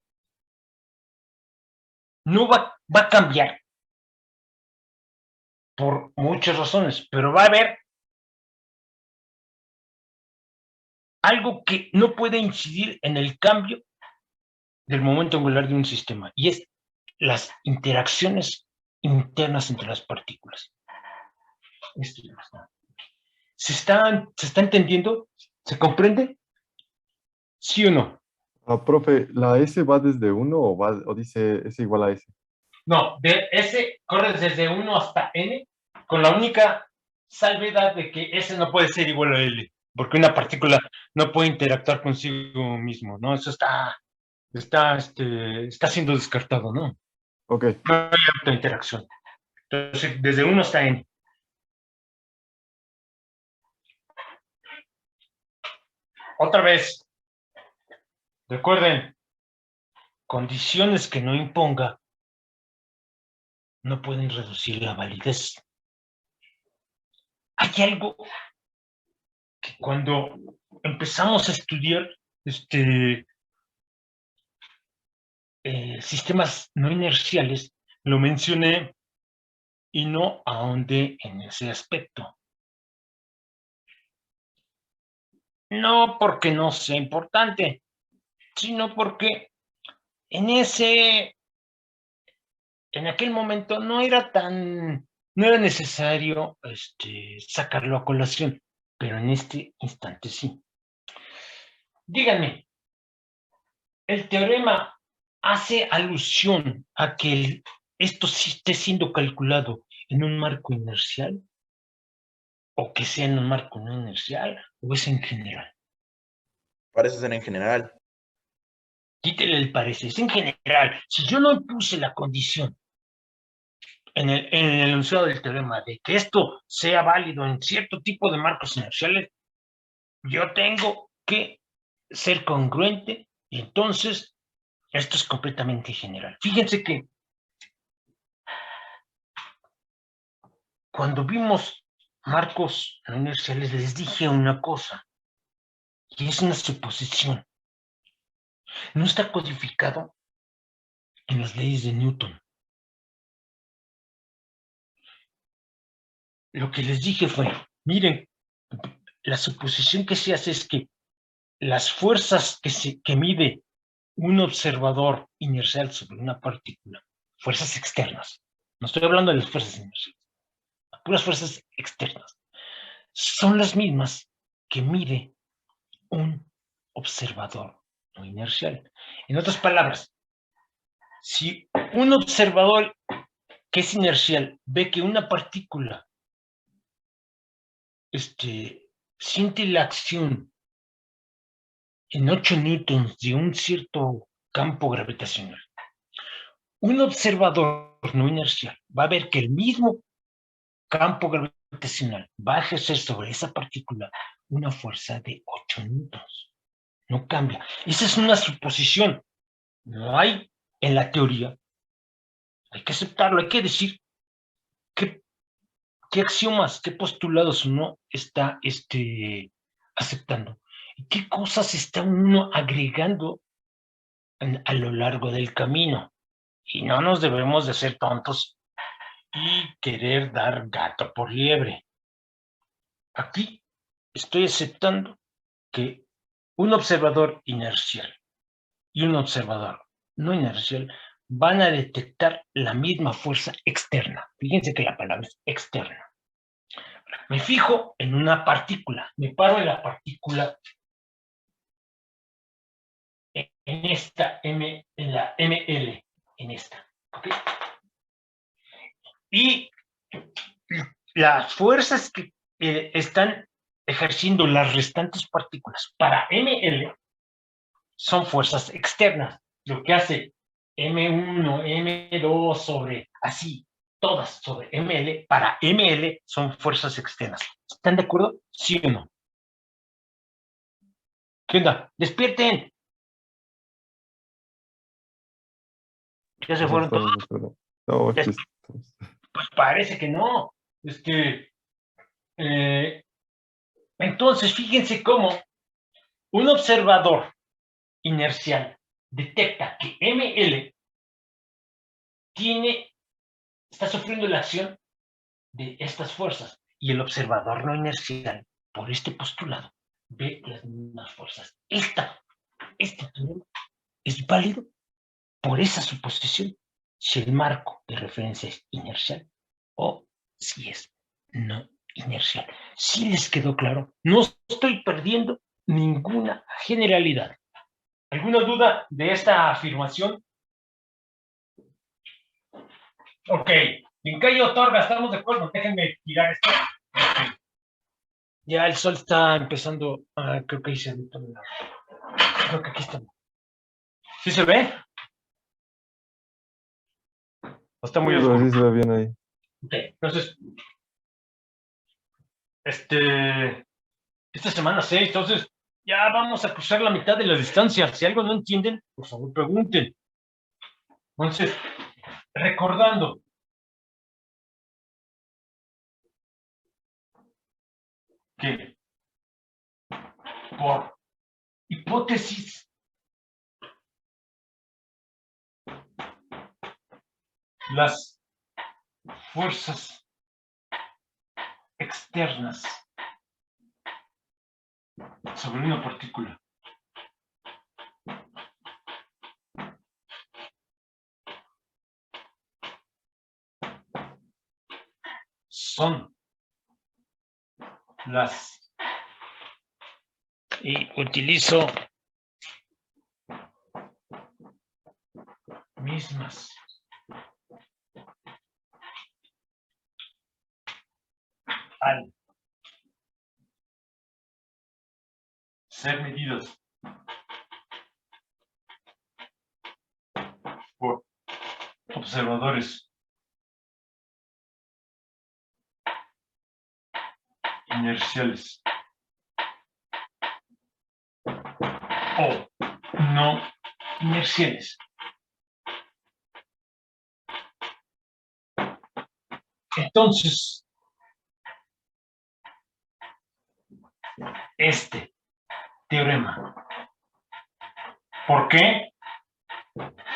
A: no va a cambiar por muchas razones, pero va a haber algo que no puede incidir en el cambio del momento angular de un sistema, y es las interacciones internas entre las partículas. Esto ya está. ¿Se está entendiendo? ¿Se comprende? ¿Sí o no?
D: Profe, ¿la S va desde 1 o dice S igual a S?
A: No, de S corre desde 1 hasta N, con la única salvedad de que S no puede ser igual a L, porque una partícula no puede interactuar consigo mismo, ¿no? Eso está siendo descartado, ¿no?
D: Ok.
A: No hay autointeracción. Entonces, desde 1 hasta N. Otra vez, recuerden, condiciones que no imponga no pueden reducir la validez. Hay algo que cuando empezamos a estudiar sistemas no inerciales, lo mencioné y no ahondé en ese aspecto. No porque no sea importante, sino porque en aquel momento no era necesario sacarlo a colación, pero en este instante sí. Díganme, ¿el teorema hace alusión a que esto sí esté siendo calculado en un marco inercial? ¿O que sea en un marco no inercial? ¿O es en general?
C: Parece ser en general.
A: Quítele el parecer, es en general. Si yo no puse la condición en el enunciado del teorema de que esto sea válido en cierto tipo de marcos inerciales, yo tengo que ser congruente, y entonces esto es completamente general. Fíjense que cuando vimos marcos no inerciales les dije una cosa, y es una suposición. No está codificado en las leyes de Newton. Lo que les dije fue, miren, la suposición que se hace es que las fuerzas que mide un observador inercial sobre una partícula, fuerzas externas, no estoy hablando de las fuerzas inerciales, puras fuerzas externas, son las mismas que mide un observador no inercial. En otras palabras, si un observador que es inercial ve que una partícula siente la acción en 8 newtons de un cierto campo gravitacional, un observador no inercial va a ver que el mismo campo gravitacional va a ejercer sobre esa partícula una fuerza de 8 newtons. No cambia. Esa es una suposición. No hay en la teoría. Hay que aceptarlo, hay que decir qué axiomas, qué postulados uno está aceptando. ¿Y qué cosas está uno agregando a lo largo del camino? Y no nos debemos de ser tontos y querer dar gato por liebre. Aquí estoy aceptando que un observador inercial y un observador no inercial van a detectar la misma fuerza externa. Fíjense que la palabra es externa. Me fijo en una partícula, me paro en la partícula en esta en la ML, en esta. ¿Okay? Y las fuerzas que están ejerciendo las restantes partículas para ML son fuerzas externas. Lo que hace M1, M2 sobre, así, todas sobre ML, para ML son fuerzas externas. ¿Están de acuerdo? ¿Sí o no? ¿Qué onda? ¡Despierten! ¿Ya se fueron todos?
D: No, aquí
A: Pues
D: estamos.
A: parece que no. Entonces, fíjense cómo un observador inercial detecta que ML está sufriendo la acción de estas fuerzas y el observador no inercial, por este postulado, ve las mismas fuerzas. Este teorema es válido por esa suposición si el marco de referencia es inercial o si es no inercial. Si les quedó claro, no estoy perdiendo ninguna generalidad. ¿Alguna duda de esta afirmación? Ok, Vincayo otorga, estamos de acuerdo, déjenme tirar esto. Okay. Ya el sol está empezando, creo que ahí se ve todo. Creo que aquí está. ¿Sí se ve? ¿O está muy oscuro?
D: Sí se ve bien ahí.
A: Ok, entonces, esta semana 6, entonces ya vamos a cruzar la mitad de la distancia. Si algo no entienden, por favor pregunten. Entonces, recordando, que por hipótesis las fuerzas externas sobre una partícula son las, y utilizo mismas al ser medidas por observadores inerciales o no inerciales. Entonces, este teorema, ¿por qué?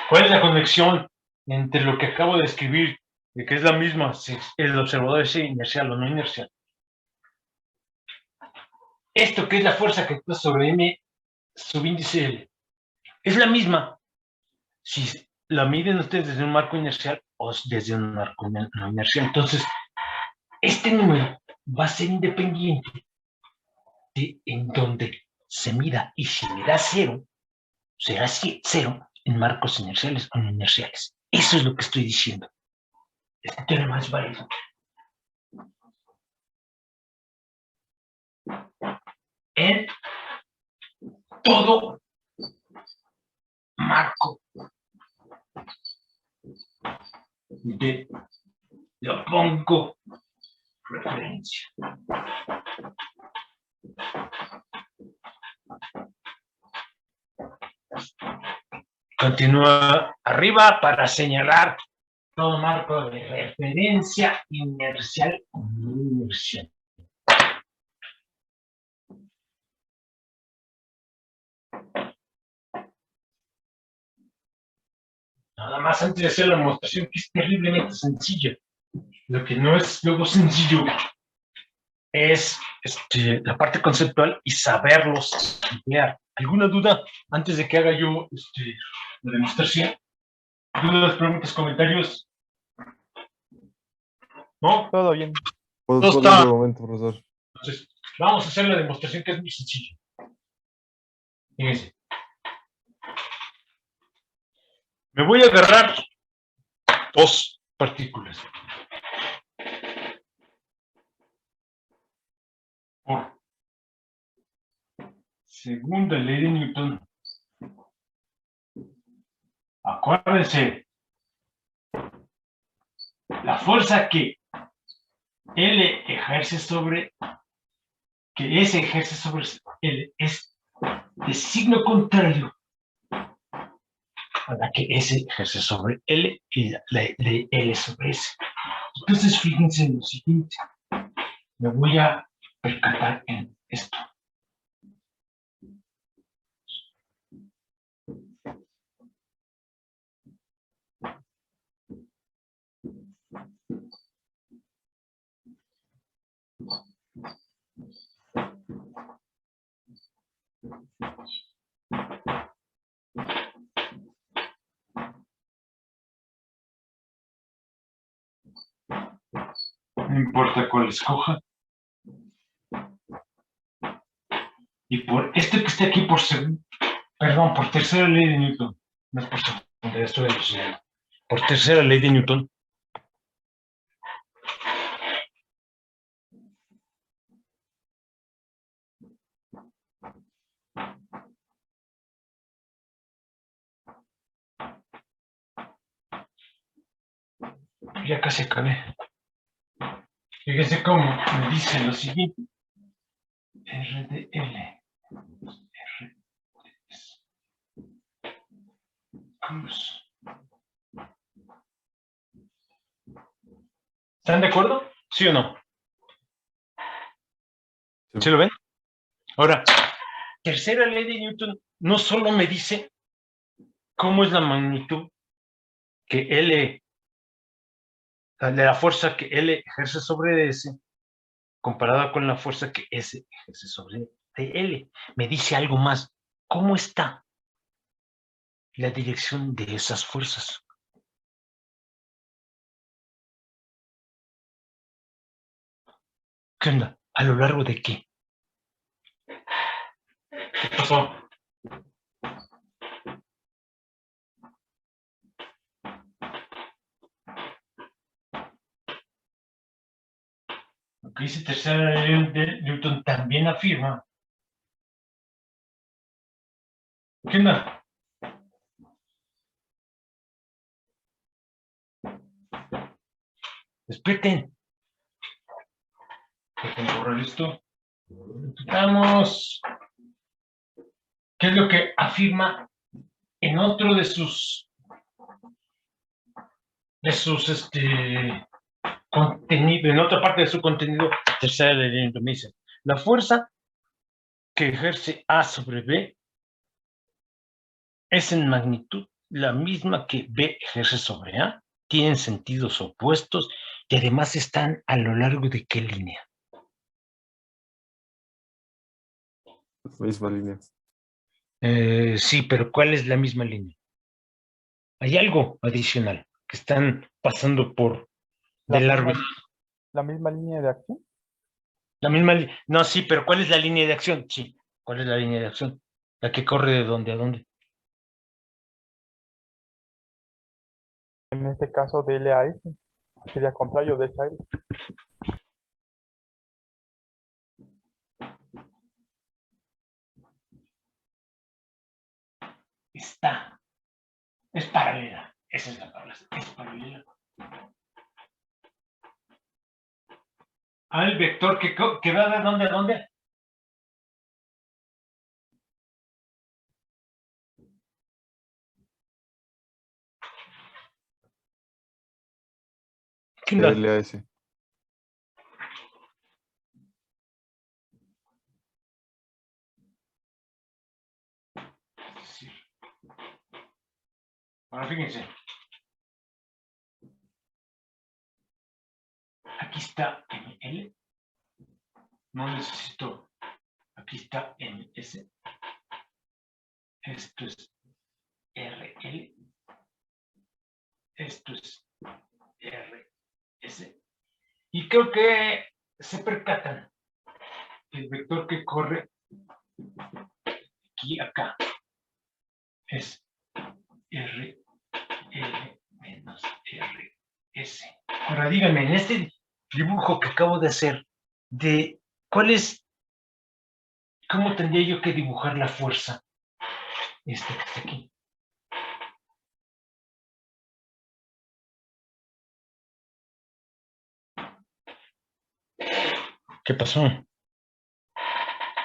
A: ¿Cuál es la conexión entre lo que acabo de escribir, de que es la misma si el observador es inercial o no inercial? Esto que es la fuerza que está sobre M subíndice L, es la misma si la miden ustedes desde un marco inercial o desde un marco no inercial. Entonces, este número va a ser independiente de en donde se mida, y si me da cero, será cero en marcos inerciales o no inerciales. Eso es lo que estoy diciendo. Este teorema es válido. En todo marco de lo pongo referencia. Continúa arriba para señalar todo marco de referencia inercial o no inercial. Nada más antes de hacer la demostración, que es terriblemente sencilla. Lo que no es luego sencillo es la parte conceptual y saberlos emplear. ¿Alguna duda antes de que haga yo la demostración? ¿Dudas, preguntas, comentarios? ¿No?
E: Todo bien.
D: Puedo
A: No
D: solo
A: está.
D: de momento, profesor.
A: Entonces, vamos a hacer la demostración, que es muy sencilla. Fíjense. Me voy a agarrar dos partículas. Por segunda ley de Newton. Acuérdense, la fuerza que L ejerce sobre, que S ejerce sobre L es de signo contrario a la que S ejerce sobre L y la de L sobre S. Entonces, fíjense en lo siguiente. Me voy a percatar en esto. No importa cuál escoja. Y por esto que esté aquí por por tercera ley de Newton. No es por segunda, estoy alucinando. Por tercera ley de Newton. Ya casi acabé. Fíjense cómo me dice lo siguiente. R de L. R cruz. ¿Están de acuerdo? ¿Sí o no? ¿Sí lo ven? Ahora, tercera ley de Newton no solo me dice cómo es la magnitud que L, de la fuerza que L ejerce sobre S, comparada con la fuerza que S ejerce sobre L. Me dice algo más. ¿Cómo está la dirección de esas fuerzas? ¿Qué onda? ¿A lo largo de qué? ¿Qué pasó? Lo que dice tercera ley de Newton también afirma. ¿Qué onda? Despierten. Dejen borrar esto. Quitamos. ¿Qué es lo que afirma en otro de sus contenido, en otra parte de su contenido, tercera ley me dice, la fuerza que ejerce A sobre B es en magnitud la misma que B ejerce sobre A, tienen sentidos opuestos y además están a lo largo de ¿qué línea?
D: Misma línea.
A: Sí, pero ¿cuál es la misma línea? Hay algo adicional que están pasando por de largo.
E: La misma línea de acción.
A: La misma, no, sí, pero ¿cuál es la línea de acción? Sí, ¿cuál es la línea de acción? La que corre de dónde a dónde.
E: En este caso de L a S. Sería contrario de esa L.
A: Es paralela. Esa es la palabra, es paralela. Al vector que va de dónde a dónde. ¿Quién da?
D: LAS.
A: Sí. Ahora fíjense. Aquí está ML. No necesito. Aquí está MS. Esto es RL. Esto es RS. Y creo que se percatan. El vector que corre aquí, acá, es RL menos RS. Ahora díganme, en este dibujo que acabo de hacer, ¿cómo tendría yo que dibujar la fuerza? Que está aquí. ¿Qué pasó?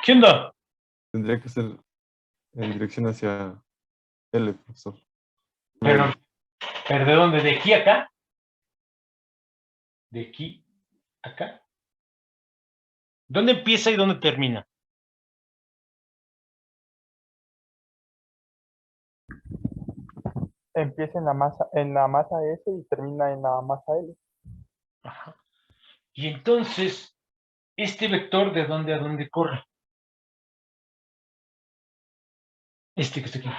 A: ¿Qué onda?
D: Tendría que ser en dirección hacia L, profesor.
A: Pero ¿de dónde? ¿De aquí a acá? ¿De aquí a acá? ¿Dónde empieza y dónde termina?
E: Empieza en la masa S y termina en la masa L.
A: Ajá. Y entonces, ¿este vector de dónde a dónde corre? Este que está aquí.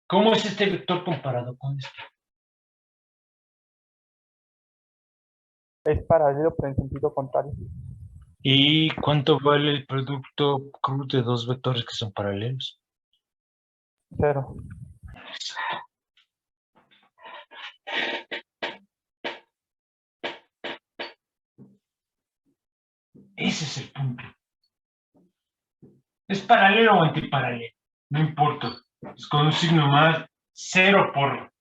A: ¿Cómo es este vector comparado con este?
E: Es paralelo pero en sentido contrario.
A: ¿Y cuánto vale el producto cruz de dos vectores que son paralelos?
E: 0.
A: Ese es el punto. ¿Es paralelo o antiparalelo? No importa. Es con un signo más. 0 por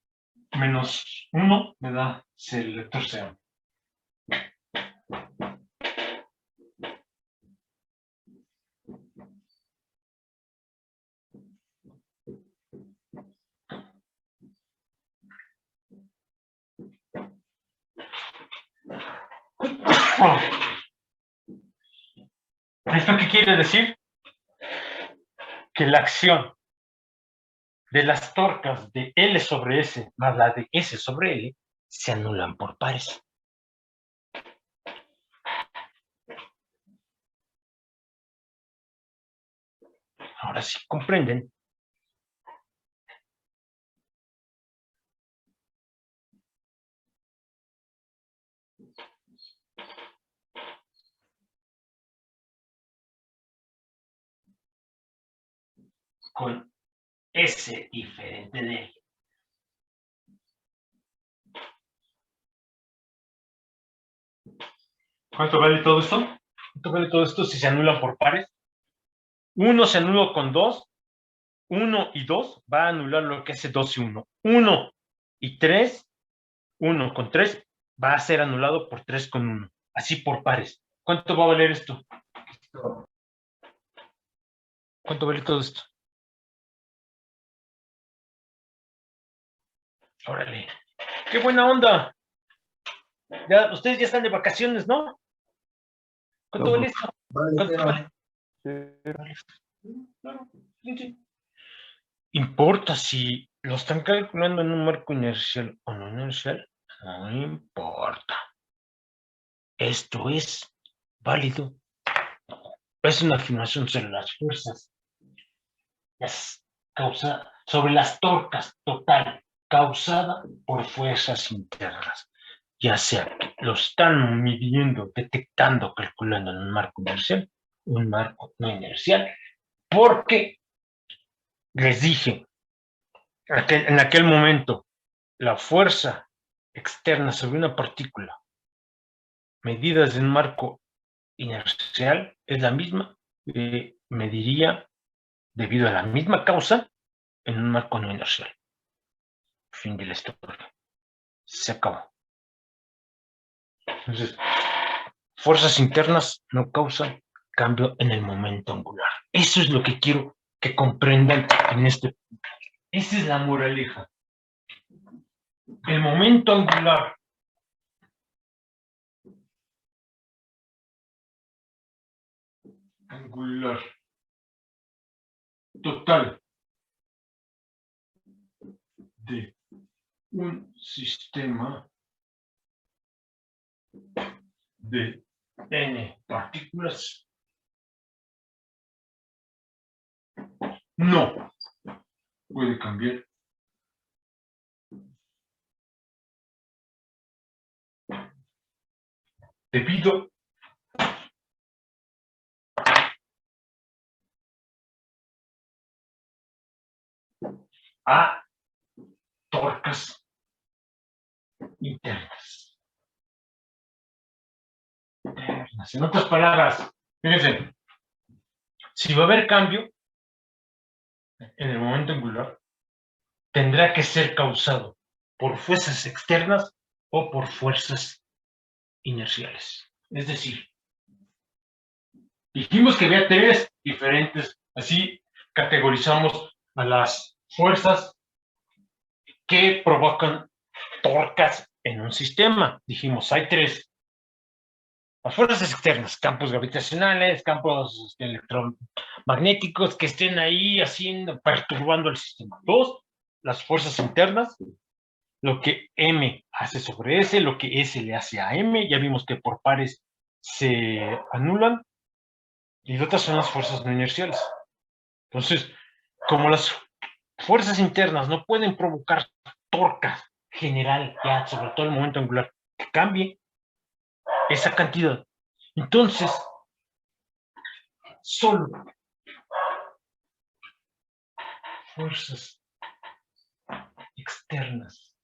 A: menos 1 me da el vector 0. ¿Esto qué quiere decir? Que la acción de las torcas de L sobre S más la de S sobre L se anulan por pares. Ahora sí comprenden. Con S diferente de L. ¿Cuánto vale todo esto? ¿Cuánto vale todo esto si se anulan por pares? 1 se anula con 2. 1 y 2 va a anular lo que hace 2 y 1. 1 y 3, 1 con 3 va a ser anulado por 3 con 1. Así por pares. ¿Cuánto va a valer esto? ¿Cuánto vale todo esto? Órale. ¡Qué buena onda! Ya, ustedes ya están de vacaciones, ¿no? ¿Con todo listo?
C: Vale,
A: ¿Con todo
C: pero
E: Sí,
A: Claro, sí, sí. ¿Importa si lo están calculando en un marco inercial o no inercial? No importa. Esto es válido. Es una afirmación sobre las fuerzas. Es sobre las torcas total, causada por fuerzas internas. Ya sea que lo están midiendo, detectando, calculando en un marco inercial, un marco no inercial, porque les dije, en aquel momento, la fuerza externa sobre una partícula medida desde un marco inercial es la misma que mediría debido a la misma causa en un marco no inercial. Fin de la historia. Se acabó. Entonces, fuerzas internas no causan cambio en el momento angular. Eso es lo que quiero que comprendan en este. Esa es la moraleja. El momento angular total de un sistema de n partículas no puede cambiar debido a torcas internas. En otras palabras, fíjense, si va a haber cambio en el momento angular, tendrá que ser causado por fuerzas externas o por fuerzas inerciales. Es decir, dijimos que había tres diferentes, así categorizamos a las fuerzas que provocan torcas en un sistema. Dijimos, hay tres. Las fuerzas externas, campos gravitacionales, campos electromagnéticos que estén ahí haciendo, perturbando el sistema. Dos, las fuerzas internas, lo que M hace sobre S, lo que S le hace a M, ya vimos que por pares se anulan, y otras son las fuerzas no inerciales. Entonces, como las fuerzas internas no pueden provocar torca general, ya sobre todo el momento angular, que cambie esa cantidad, entonces, solo fuerzas externas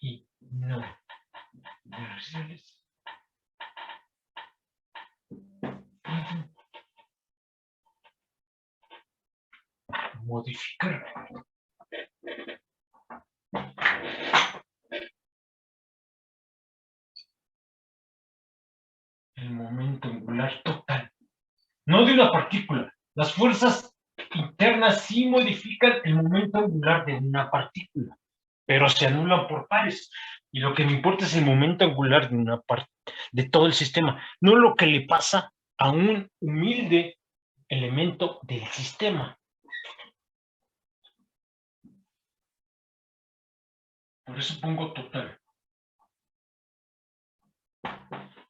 A: y no inerciales pueden modificar el momento angular total, no de una partícula. Las fuerzas internas sí modifican el momento angular de una partícula, pero se anulan por pares. Y lo que me importa es el momento angular de una parte, de todo el sistema, no lo que le pasa a un humilde elemento del sistema. Por eso pongo total.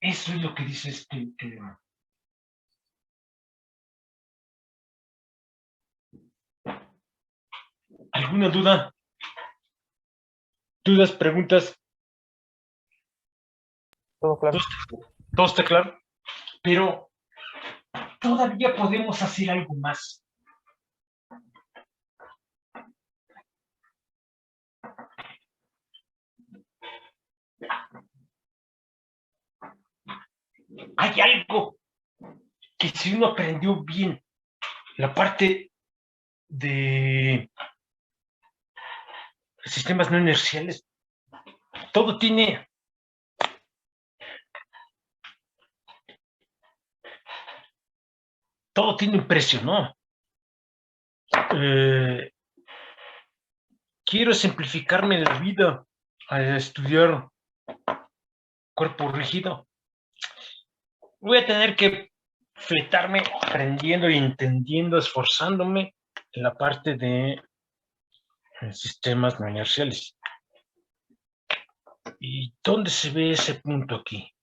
A: Eso es lo que dice este teorema. ¿Alguna duda? ¿Dudas, preguntas?
E: todo claro.
A: ¿Todo está claro? Pero todavía podemos hacer algo más. Hay algo que si uno aprendió bien la parte de sistemas no inerciales, todo tiene un precio, ¿no? quiero simplificarme la vida a estudiar cuerpo rígido, voy a tener que fletarme aprendiendo y entendiendo, esforzándome en la parte de sistemas no inerciales. ¿Y dónde se ve ese punto aquí?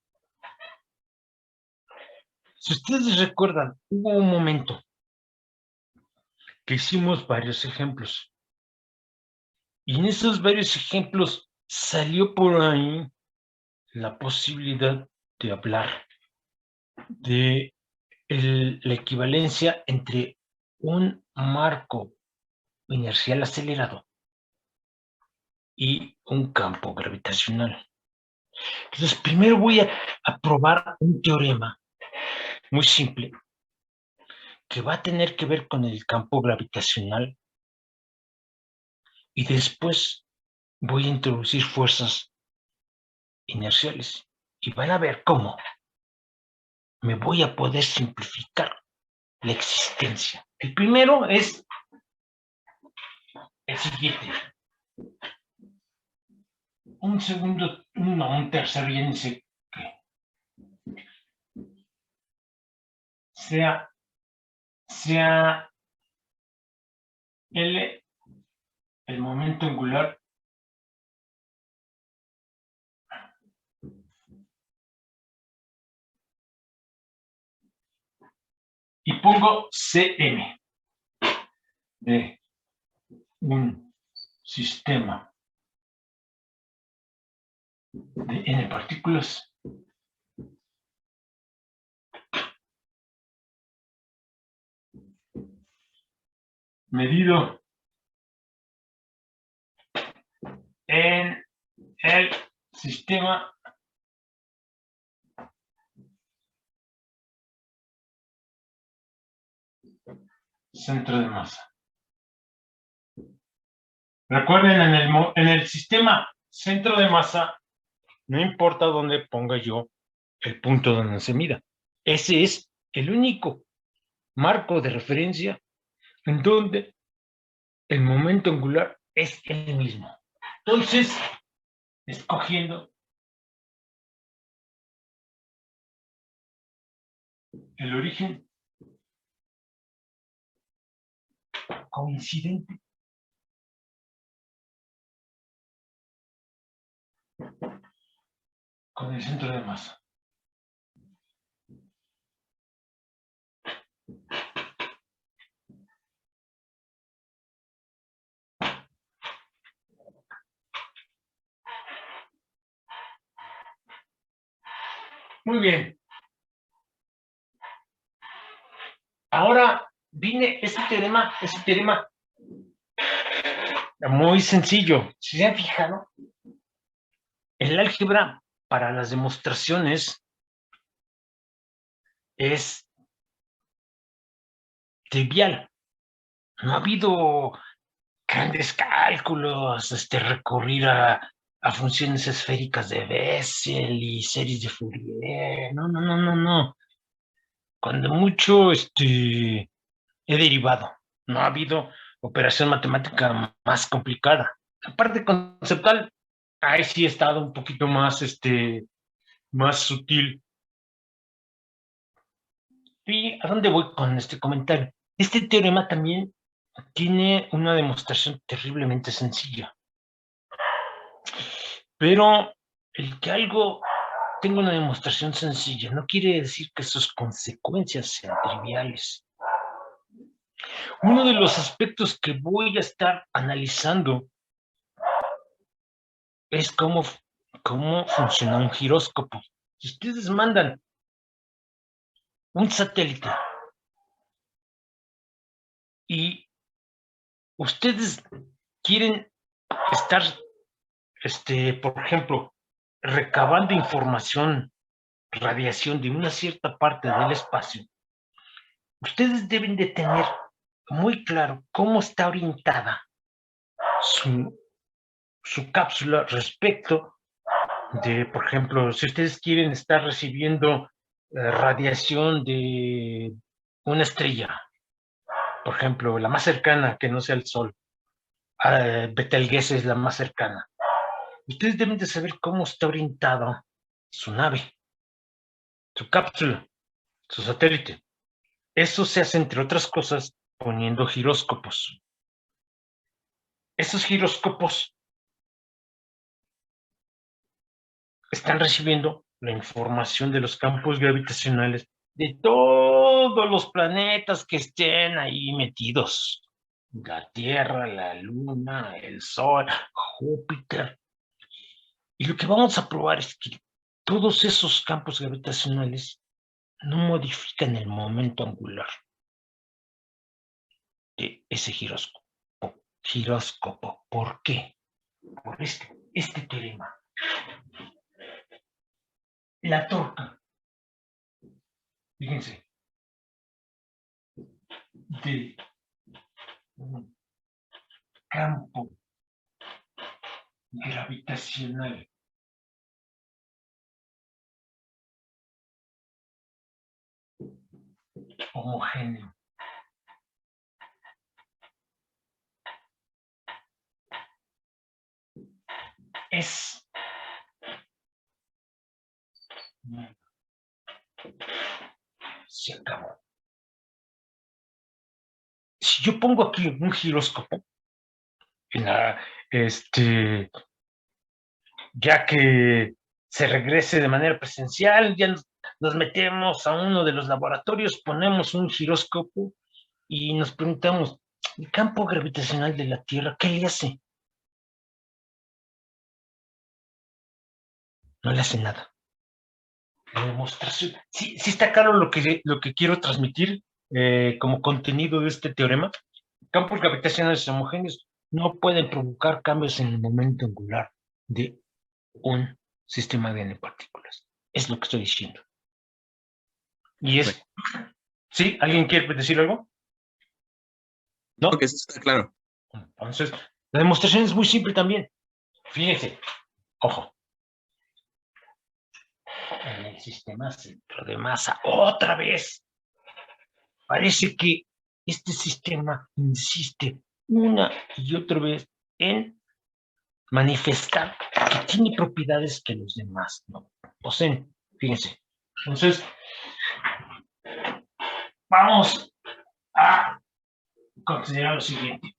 A: Si ustedes recuerdan, hubo un momento que hicimos varios ejemplos. Y en esos varios ejemplos salió por ahí la posibilidad de hablar de la equivalencia entre un marco inercial acelerado y un campo gravitacional. Entonces, primero voy a probar un teorema muy simple que va a tener que ver con el campo gravitacional y después voy a introducir fuerzas inerciales y van a ver cómo me voy a poder simplificar la existencia. El primero es el siguiente. Un segundo, un tercero, ya ni sé qué. Sea L el momento angular y pongo Cm de un sistema de n partículas medido en el sistema centro de masa. Recuerden, en el sistema centro de masa, no importa dónde ponga yo el punto donde se mida. Ese es el único marco de referencia en donde el momento angular es el mismo. Entonces, escogiendo el origen coincidente con el centro de masa. Muy bien. Ahora viene ese teorema muy sencillo. Si se han fijado, el álgebra para las demostraciones es trivial. No ha habido grandes cálculos, recurrir a funciones esféricas de Bessel y series de Fourier. No. Cuando mucho, he derivado. No ha habido operación matemática más complicada. La parte conceptual, ahí sí ha estado un poquito más, más sutil. ¿Y a dónde voy con este comentario? Este teorema también tiene una demostración terriblemente sencilla. Pero el que algo tenga una demostración sencilla no quiere decir que sus consecuencias sean triviales. Uno de los aspectos que voy a estar analizando es cómo funciona un giróscopo. Si ustedes mandan un satélite y ustedes quieren estar, por ejemplo, recabando información, radiación de una cierta parte del espacio, ustedes deben de tener muy claro cómo está orientada su cápsula respecto de, por ejemplo, si ustedes quieren estar recibiendo radiación de una estrella, por ejemplo, la más cercana que no sea el Sol, Betelgeuse es la más cercana. Ustedes deben de saber cómo está orientada su nave, su cápsula, su satélite. Eso se hace, entre otras cosas, poniendo giróscopos. Esos giróscopos están recibiendo la información de los campos gravitacionales de todos los planetas que estén ahí metidos. La Tierra, la Luna, el Sol, Júpiter. Y lo que vamos a probar es que todos esos campos gravitacionales no modifican el momento angular de ese giróscopo. ¿Por qué? Por este teorema. La torca, fíjense, de un campo gravitacional homogéneo es se acabó. Si yo pongo aquí un giróscopo, ya que se regrese de manera presencial, ya nos metemos a uno de los laboratorios, ponemos un giróscopo y nos preguntamos, ¿el campo gravitacional de la Tierra qué le hace? No le hace nada. La demostración. Sí está claro lo que quiero transmitir como contenido de este teorema. Campos gravitacionales homogéneos no pueden provocar cambios en el momento angular de un sistema de n-partículas. Es lo que estoy diciendo. Y es... ¿Sí? ¿Alguien quiere decir algo? ¿No?
F: Creo que eso está claro.
A: Entonces, la demostración es muy simple también. Fíjense, ojo. En el sistema centro de masa, otra vez. Parece que este sistema insiste una y otra vez en manifestar que tiene propiedades que los demás no poseen. Fíjense. Entonces, vamos a considerar lo siguiente.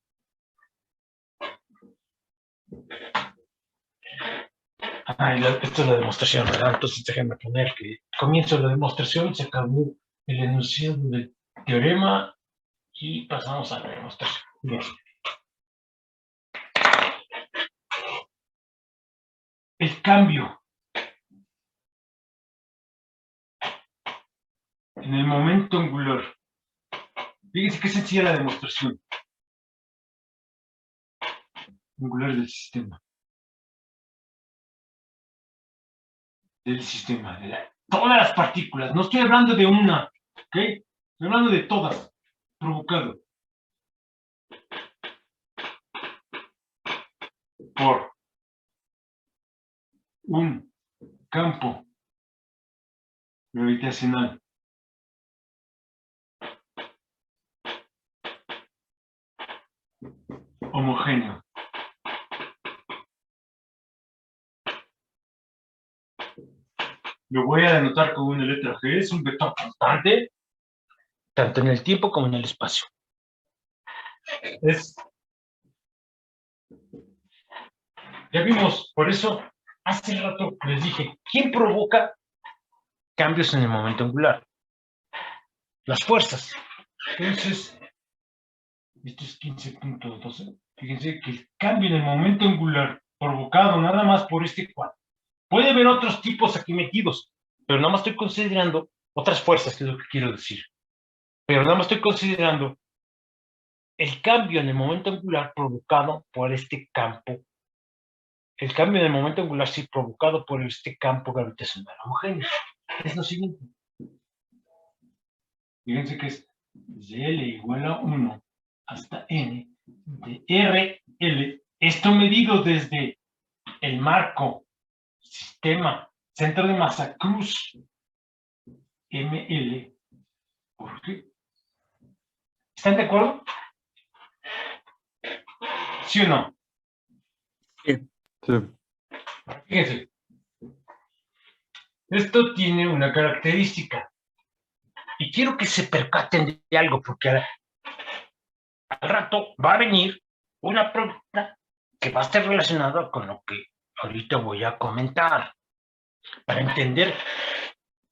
A: Esto es la demostración, ¿verdad? Entonces déjenme poner que comienzo la demostración, se acabó el enunciado del teorema y pasamos a la demostración. Bien. El cambio en el momento angular. Fíjense qué sencilla la demostración angular del sistema. Todas las partículas, no estoy hablando de una, ¿ok? Estoy hablando de todas, provocado por un campo gravitacional homogéneo. Lo voy a denotar con una letra G, es un vector constante, tanto en el tiempo como en el espacio. Ya vimos, por eso, hace rato les dije, ¿quién provoca cambios en el momento angular? Las fuerzas. Entonces, esto es 15.12. Fíjense que el cambio en el momento angular provocado nada más por este cuadro. Puede haber otros tipos aquí metidos, pero nada más estoy considerando otras fuerzas, que es lo que quiero decir. Pero nada más estoy considerando el cambio en el momento angular provocado por este campo. El cambio en el momento angular sí provocado por este campo gravitacional homogéneo. Es lo siguiente. Fíjense que es desde L igual a 1 hasta N de RL. Esto medido desde el marco, sistema, centro de masa, cruz, ML. ¿Por qué? ¿Están de acuerdo? ¿Sí o no?
D: Sí.
A: Fíjense. Esto tiene una característica. Y quiero que se percaten de algo, porque al rato va a venir una pregunta que va a estar relacionada con lo que ahorita voy a comentar, para entender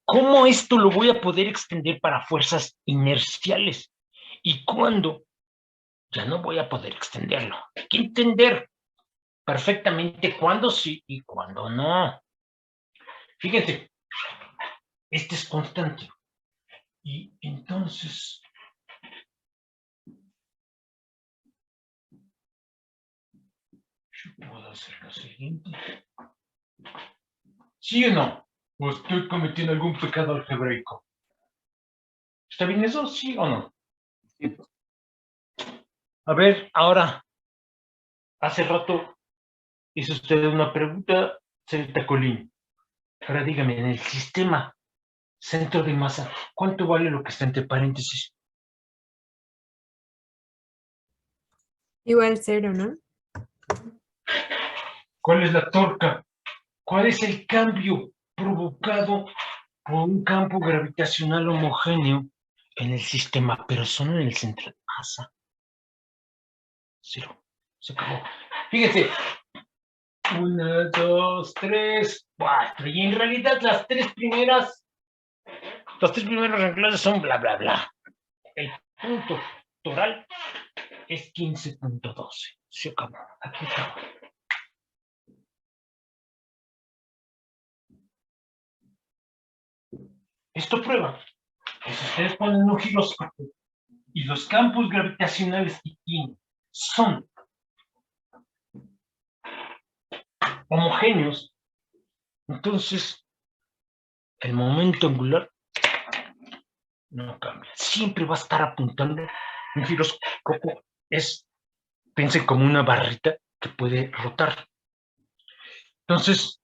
A: cómo esto lo voy a poder extender para fuerzas inerciales y cuándo ya no voy a poder extenderlo. Hay que entender perfectamente cuándo sí y cuándo no. Fíjense, este es constante. Y entonces, yo puedo hacer lo siguiente. ¿Sí o no? ¿O estoy cometiendo algún pecado algebraico? ¿Está bien eso? ¿Sí o no?
C: Sí.
A: A ver, ahora, hace rato hizo usted una pregunta, señorita Colín. Ahora dígame, en el sistema centro de masa, ¿cuánto vale lo que está entre paréntesis?
B: Igual 0, ¿no?
A: ¿Cuál es la torca? ¿Cuál es el cambio provocado por un campo gravitacional homogéneo en el sistema, pero solo en el centro de masa? 0. Se acabó. Fíjese. 1, 2, 3, 4. Y en realidad las tres primeros renglones son bla, bla, bla. El punto toral es 15.12. Se acabó. Aquí acabó. Esto prueba que si ustedes ponen un giroscopio y los campos gravitacionales que tienen son homogéneos, entonces el momento angular no cambia. Siempre va a estar apuntando. Un giroscopio es, piensen como una barrita que puede rotar. Entonces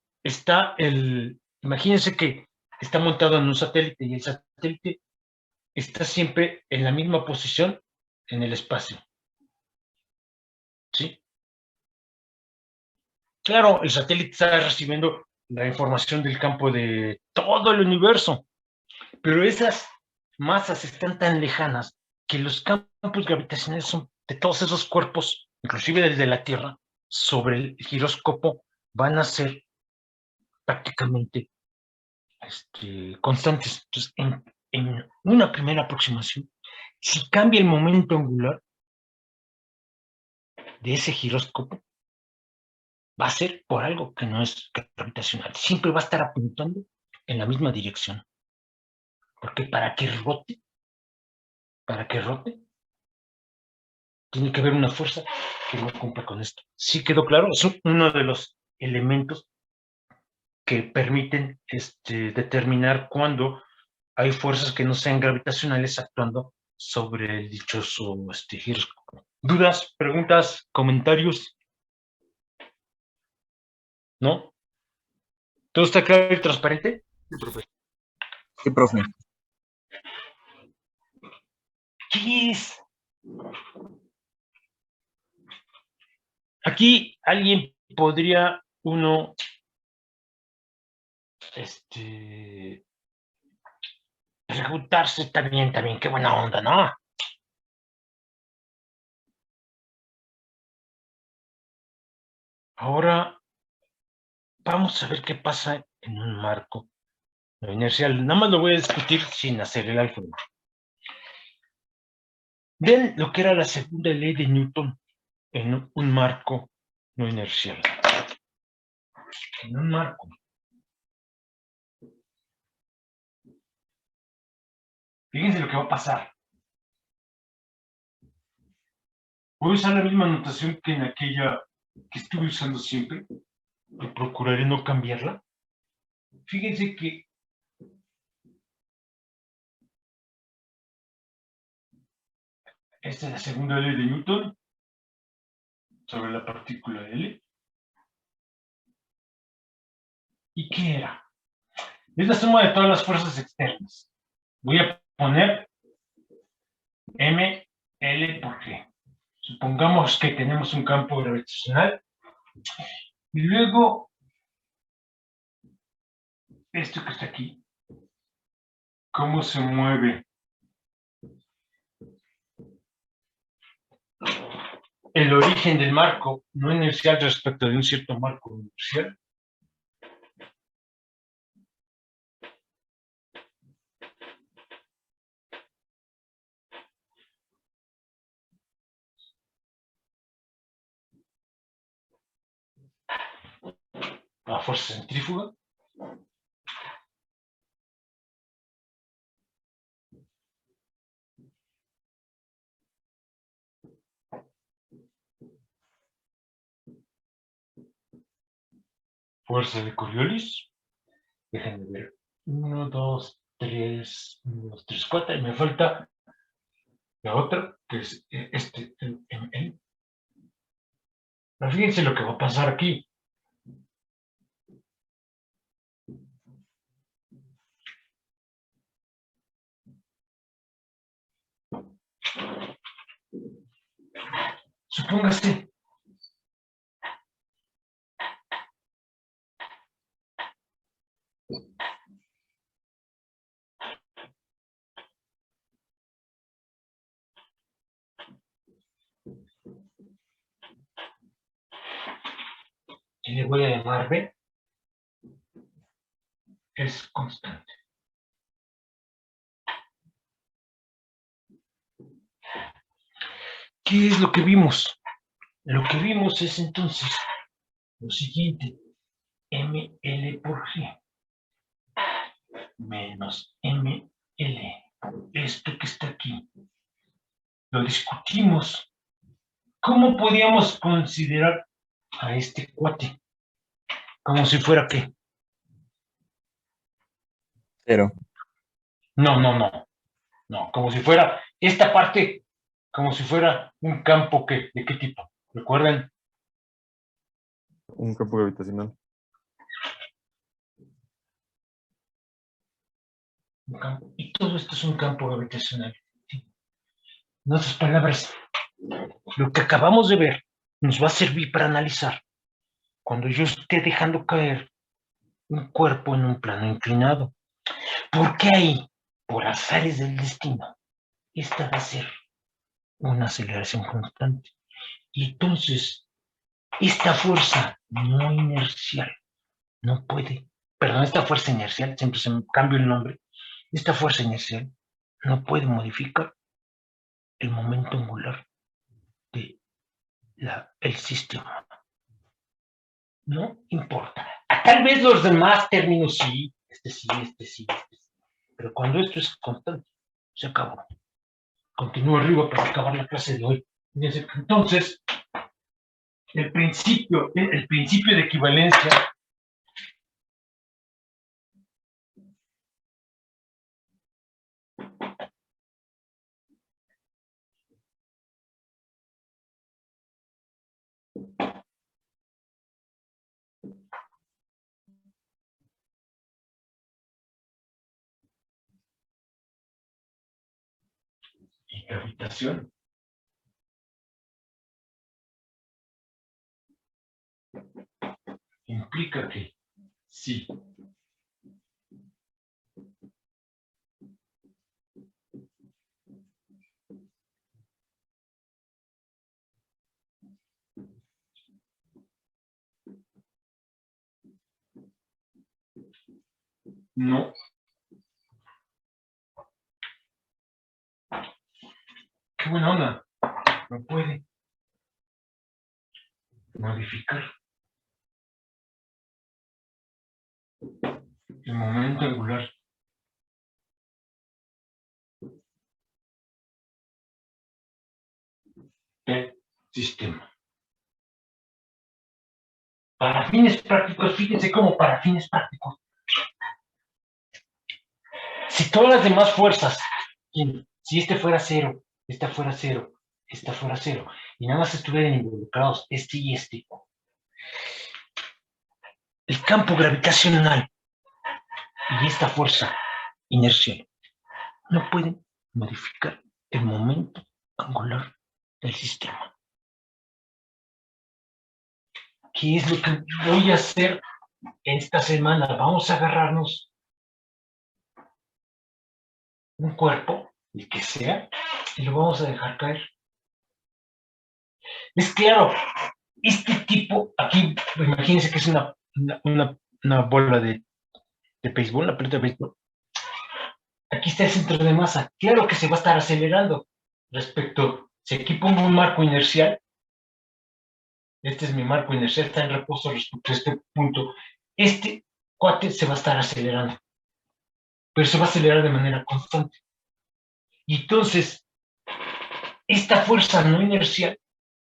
A: imagínense que está montado en un satélite y el satélite está siempre en la misma posición en el espacio. ¿Sí? Claro, el satélite está recibiendo la información del campo de todo el universo, pero esas masas están tan lejanas que los campos gravitacionales son de todos esos cuerpos, inclusive desde la Tierra, sobre el giróscopo, van a ser prácticamente constantes. Entonces, en una primera aproximación, si cambia el momento angular de ese giróscopo, va a ser por algo que no es gravitacional. Siempre va a estar apuntando en la misma dirección. Porque para que rote, tiene que haber una fuerza que no cumpla con esto. ¿Sí quedó claro? Es uno de los elementos que permiten determinar cuándo hay fuerzas que no sean gravitacionales actuando sobre el dichoso giróscopo. ¿Dudas, preguntas, comentarios? ¿No? ¿Todo está claro y transparente?
C: Sí, profe. Sí, profe.
A: ¿Qué es? Aquí alguien podría preguntarse también, qué buena onda, ¿no? Ahora vamos a ver qué pasa en un marco no inercial. Nada más lo voy a discutir sin hacer el álgebra. Ven lo que era la segunda ley de Newton en un marco no inercial. En un marco. Fíjense lo que va a pasar. Voy a usar la misma notación que en aquella que estuve usando siempre. Y procuraré no cambiarla. Fíjense que esta es la segunda ley de Newton sobre la partícula L. ¿Y qué era? Es la suma de todas las fuerzas externas. Voy a poner ML por G. Supongamos que tenemos un campo gravitacional y luego esto que está aquí, ¿cómo se mueve el origen del marco no inercial respecto de un cierto marco inercial? La fuerza centrífuga. Fuerza de Coriolis. Déjenme ver. 1, 2, 3, 1, 2, 3, 4. Y me falta la otra, que es este. Pero fíjense lo que va a pasar aquí. Supóngase que le voy a llamar B, es constante. ¿Qué es lo que vimos? Lo que vimos es entonces lo siguiente: ml por g menos ml, esto que está aquí. Lo discutimos. ¿Cómo podíamos considerar a este cuate? Como si fuera ¿qué?
C: Cero.
A: No, como si fuera esta parte, como si fuera un campo que, ¿de qué tipo? ¿Recuerdan?
D: Un campo gravitacional.
A: Un campo. Y todo esto es un campo gravitacional. ¿Sí? En otras palabras, lo que acabamos de ver nos va a servir para analizar cuando yo esté dejando caer un cuerpo en un plano inclinado. ¿Por qué ahí? Por azares del destino. Esta va a ser una aceleración constante. Y entonces, esta fuerza no inercial no puede, perdón, esta fuerza inercial, siempre se me cambia el nombre, esta fuerza inercial no puede modificar el momento angular de el sistema. No importa. Tal vez los demás términos sí, este sí, este sí, este sí. Pero cuando esto es constante, se acabó. Continúo arriba para acabar la clase de hoy. Entonces, el principio de equivalencia y gravitación implica que sí. No. Qué buena onda. No puede modificar el momento angular del sistema. Para fines prácticos, fíjense cómo para fines prácticos. Si todas las demás fuerzas, si este fuera cero, esta fuera cero, esta fuera cero, y nada más estuvieran involucrados este y este, el campo gravitacional y esta fuerza inercial no pueden modificar el momento angular el sistema. ¿Qué es lo que voy a hacer esta semana? Vamos a agarrarnos un cuerpo, el que sea, y lo vamos a dejar caer. Es claro, este tipo, aquí, imagínense que es una bola de béisbol, una pelota de béisbol. Aquí está el centro de masa. Claro que se va a estar acelerando respecto, si aquí pongo un marco inercial, este es mi marco inercial, está en reposo respecto a este punto. Este cuate se va a estar acelerando, pero se va a acelerar de manera constante. Y entonces, esta fuerza no inercial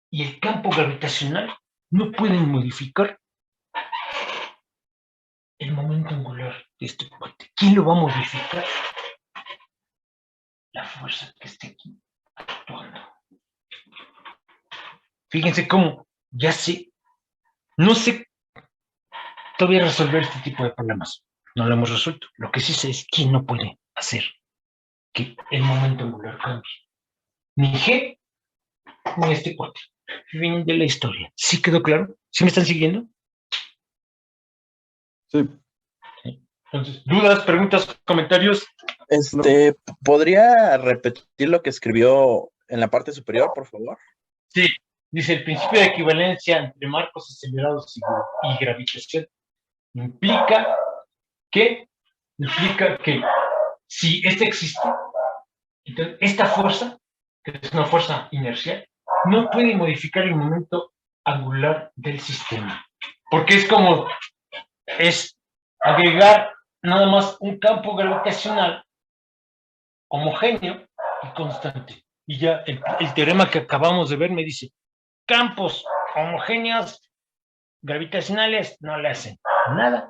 A: y el campo gravitacional no pueden modificar el momento angular de este cuate. ¿Quién lo va a modificar? La fuerza que esté aquí actuando. Fíjense cómo ya sé, no sé todavía resolver este tipo de problemas. No lo hemos resuelto. Lo que sí sé es quién no puede hacer que el momento angular cambie. Ni G, ni este cuate. Fin de la historia. ¿Sí quedó claro? ¿Sí me están siguiendo?
D: Sí.
A: Entonces, dudas, preguntas, comentarios.
C: ¿Podría repetir lo que escribió en la parte superior, por favor?
A: Sí, dice el principio de equivalencia entre marcos acelerados y gravitación implica que si este existe, entonces esta fuerza, que es una fuerza inercial, no puede modificar el momento angular del sistema. Porque es agregar nada más un campo gravitacional homogéneo y constante. Y ya el teorema que acabamos de ver me dice, campos homogéneos gravitacionales no le hacen nada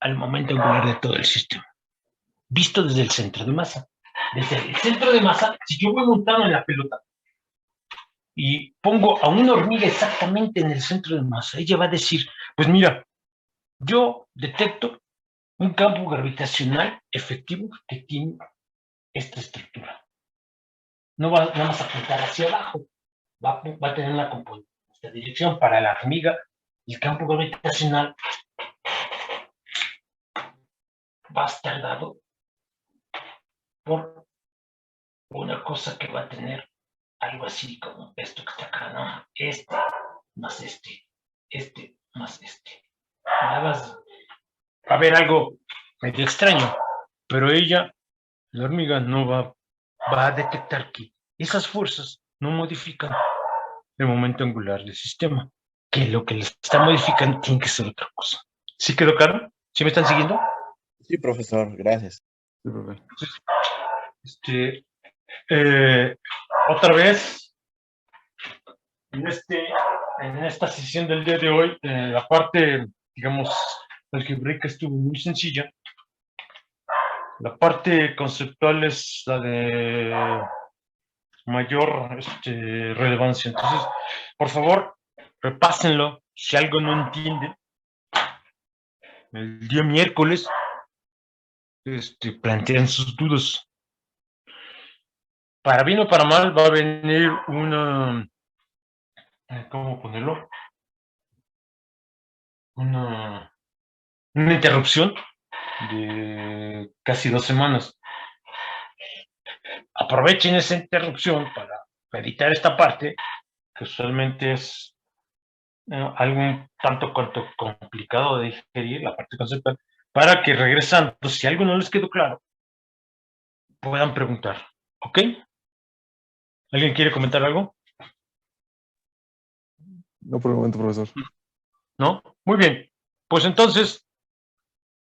A: al momento angular de todo el sistema. Visto desde el centro de masa. Desde el centro de masa, si yo voy montado en la pelota y pongo a una hormiga exactamente en el centro de masa, ella va a decir, pues mira, yo detecto un campo gravitacional efectivo que tiene esta estructura. No va nada más a apuntar hacia abajo, va a tener una componente de esta dirección. Para la hormiga, el campo gravitacional va a estar dado por una cosa que va a tener algo así como esto que está acá, ¿no? Este más este más este. Nada más va a haber algo medio extraño, pero ella, la hormiga, no va a detectar que esas fuerzas no modifican el momento angular del sistema, que lo que les está modificando tiene que ser otra cosa. ¿Sí quedó claro? ¿Sí me están siguiendo?
C: Sí, profesor, gracias.
D: Sí, profe.
A: Otra vez, en esta sesión del día de hoy, la parte, digamos, algebraica estuvo muy sencilla. La parte conceptual es la de mayor relevancia. Entonces, por favor, repásenlo. Si algo no entienden, el día miércoles plantean sus dudas. Para bien o para mal va a venir una, ¿cómo ponerlo? Una interrupción de casi 2 semanas. Aprovechen esa interrupción para editar esta parte, que usualmente es algo un tanto cuanto complicado de digerir, la parte conceptual, para que regresando, si algo no les quedó claro, puedan preguntar. ¿Ok? ¿Alguien quiere comentar algo?
D: No por el momento, profesor.
A: ¿No? Muy bien. Pues entonces,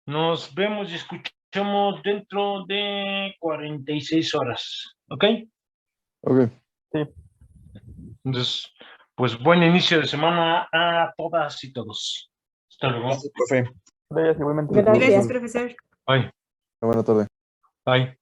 A: nos vemos y escuchamos dentro de 46 horas. ¿Ok?
D: Ok.
E: Sí.
A: Entonces, pues buen inicio de semana a todas y todos. Hasta luego.
C: Gracias, profe.
E: Gracias, igualmente.
D: Gracias,
B: Gracias, profesor.
A: Bye.
D: Buena tarde.
A: Bye.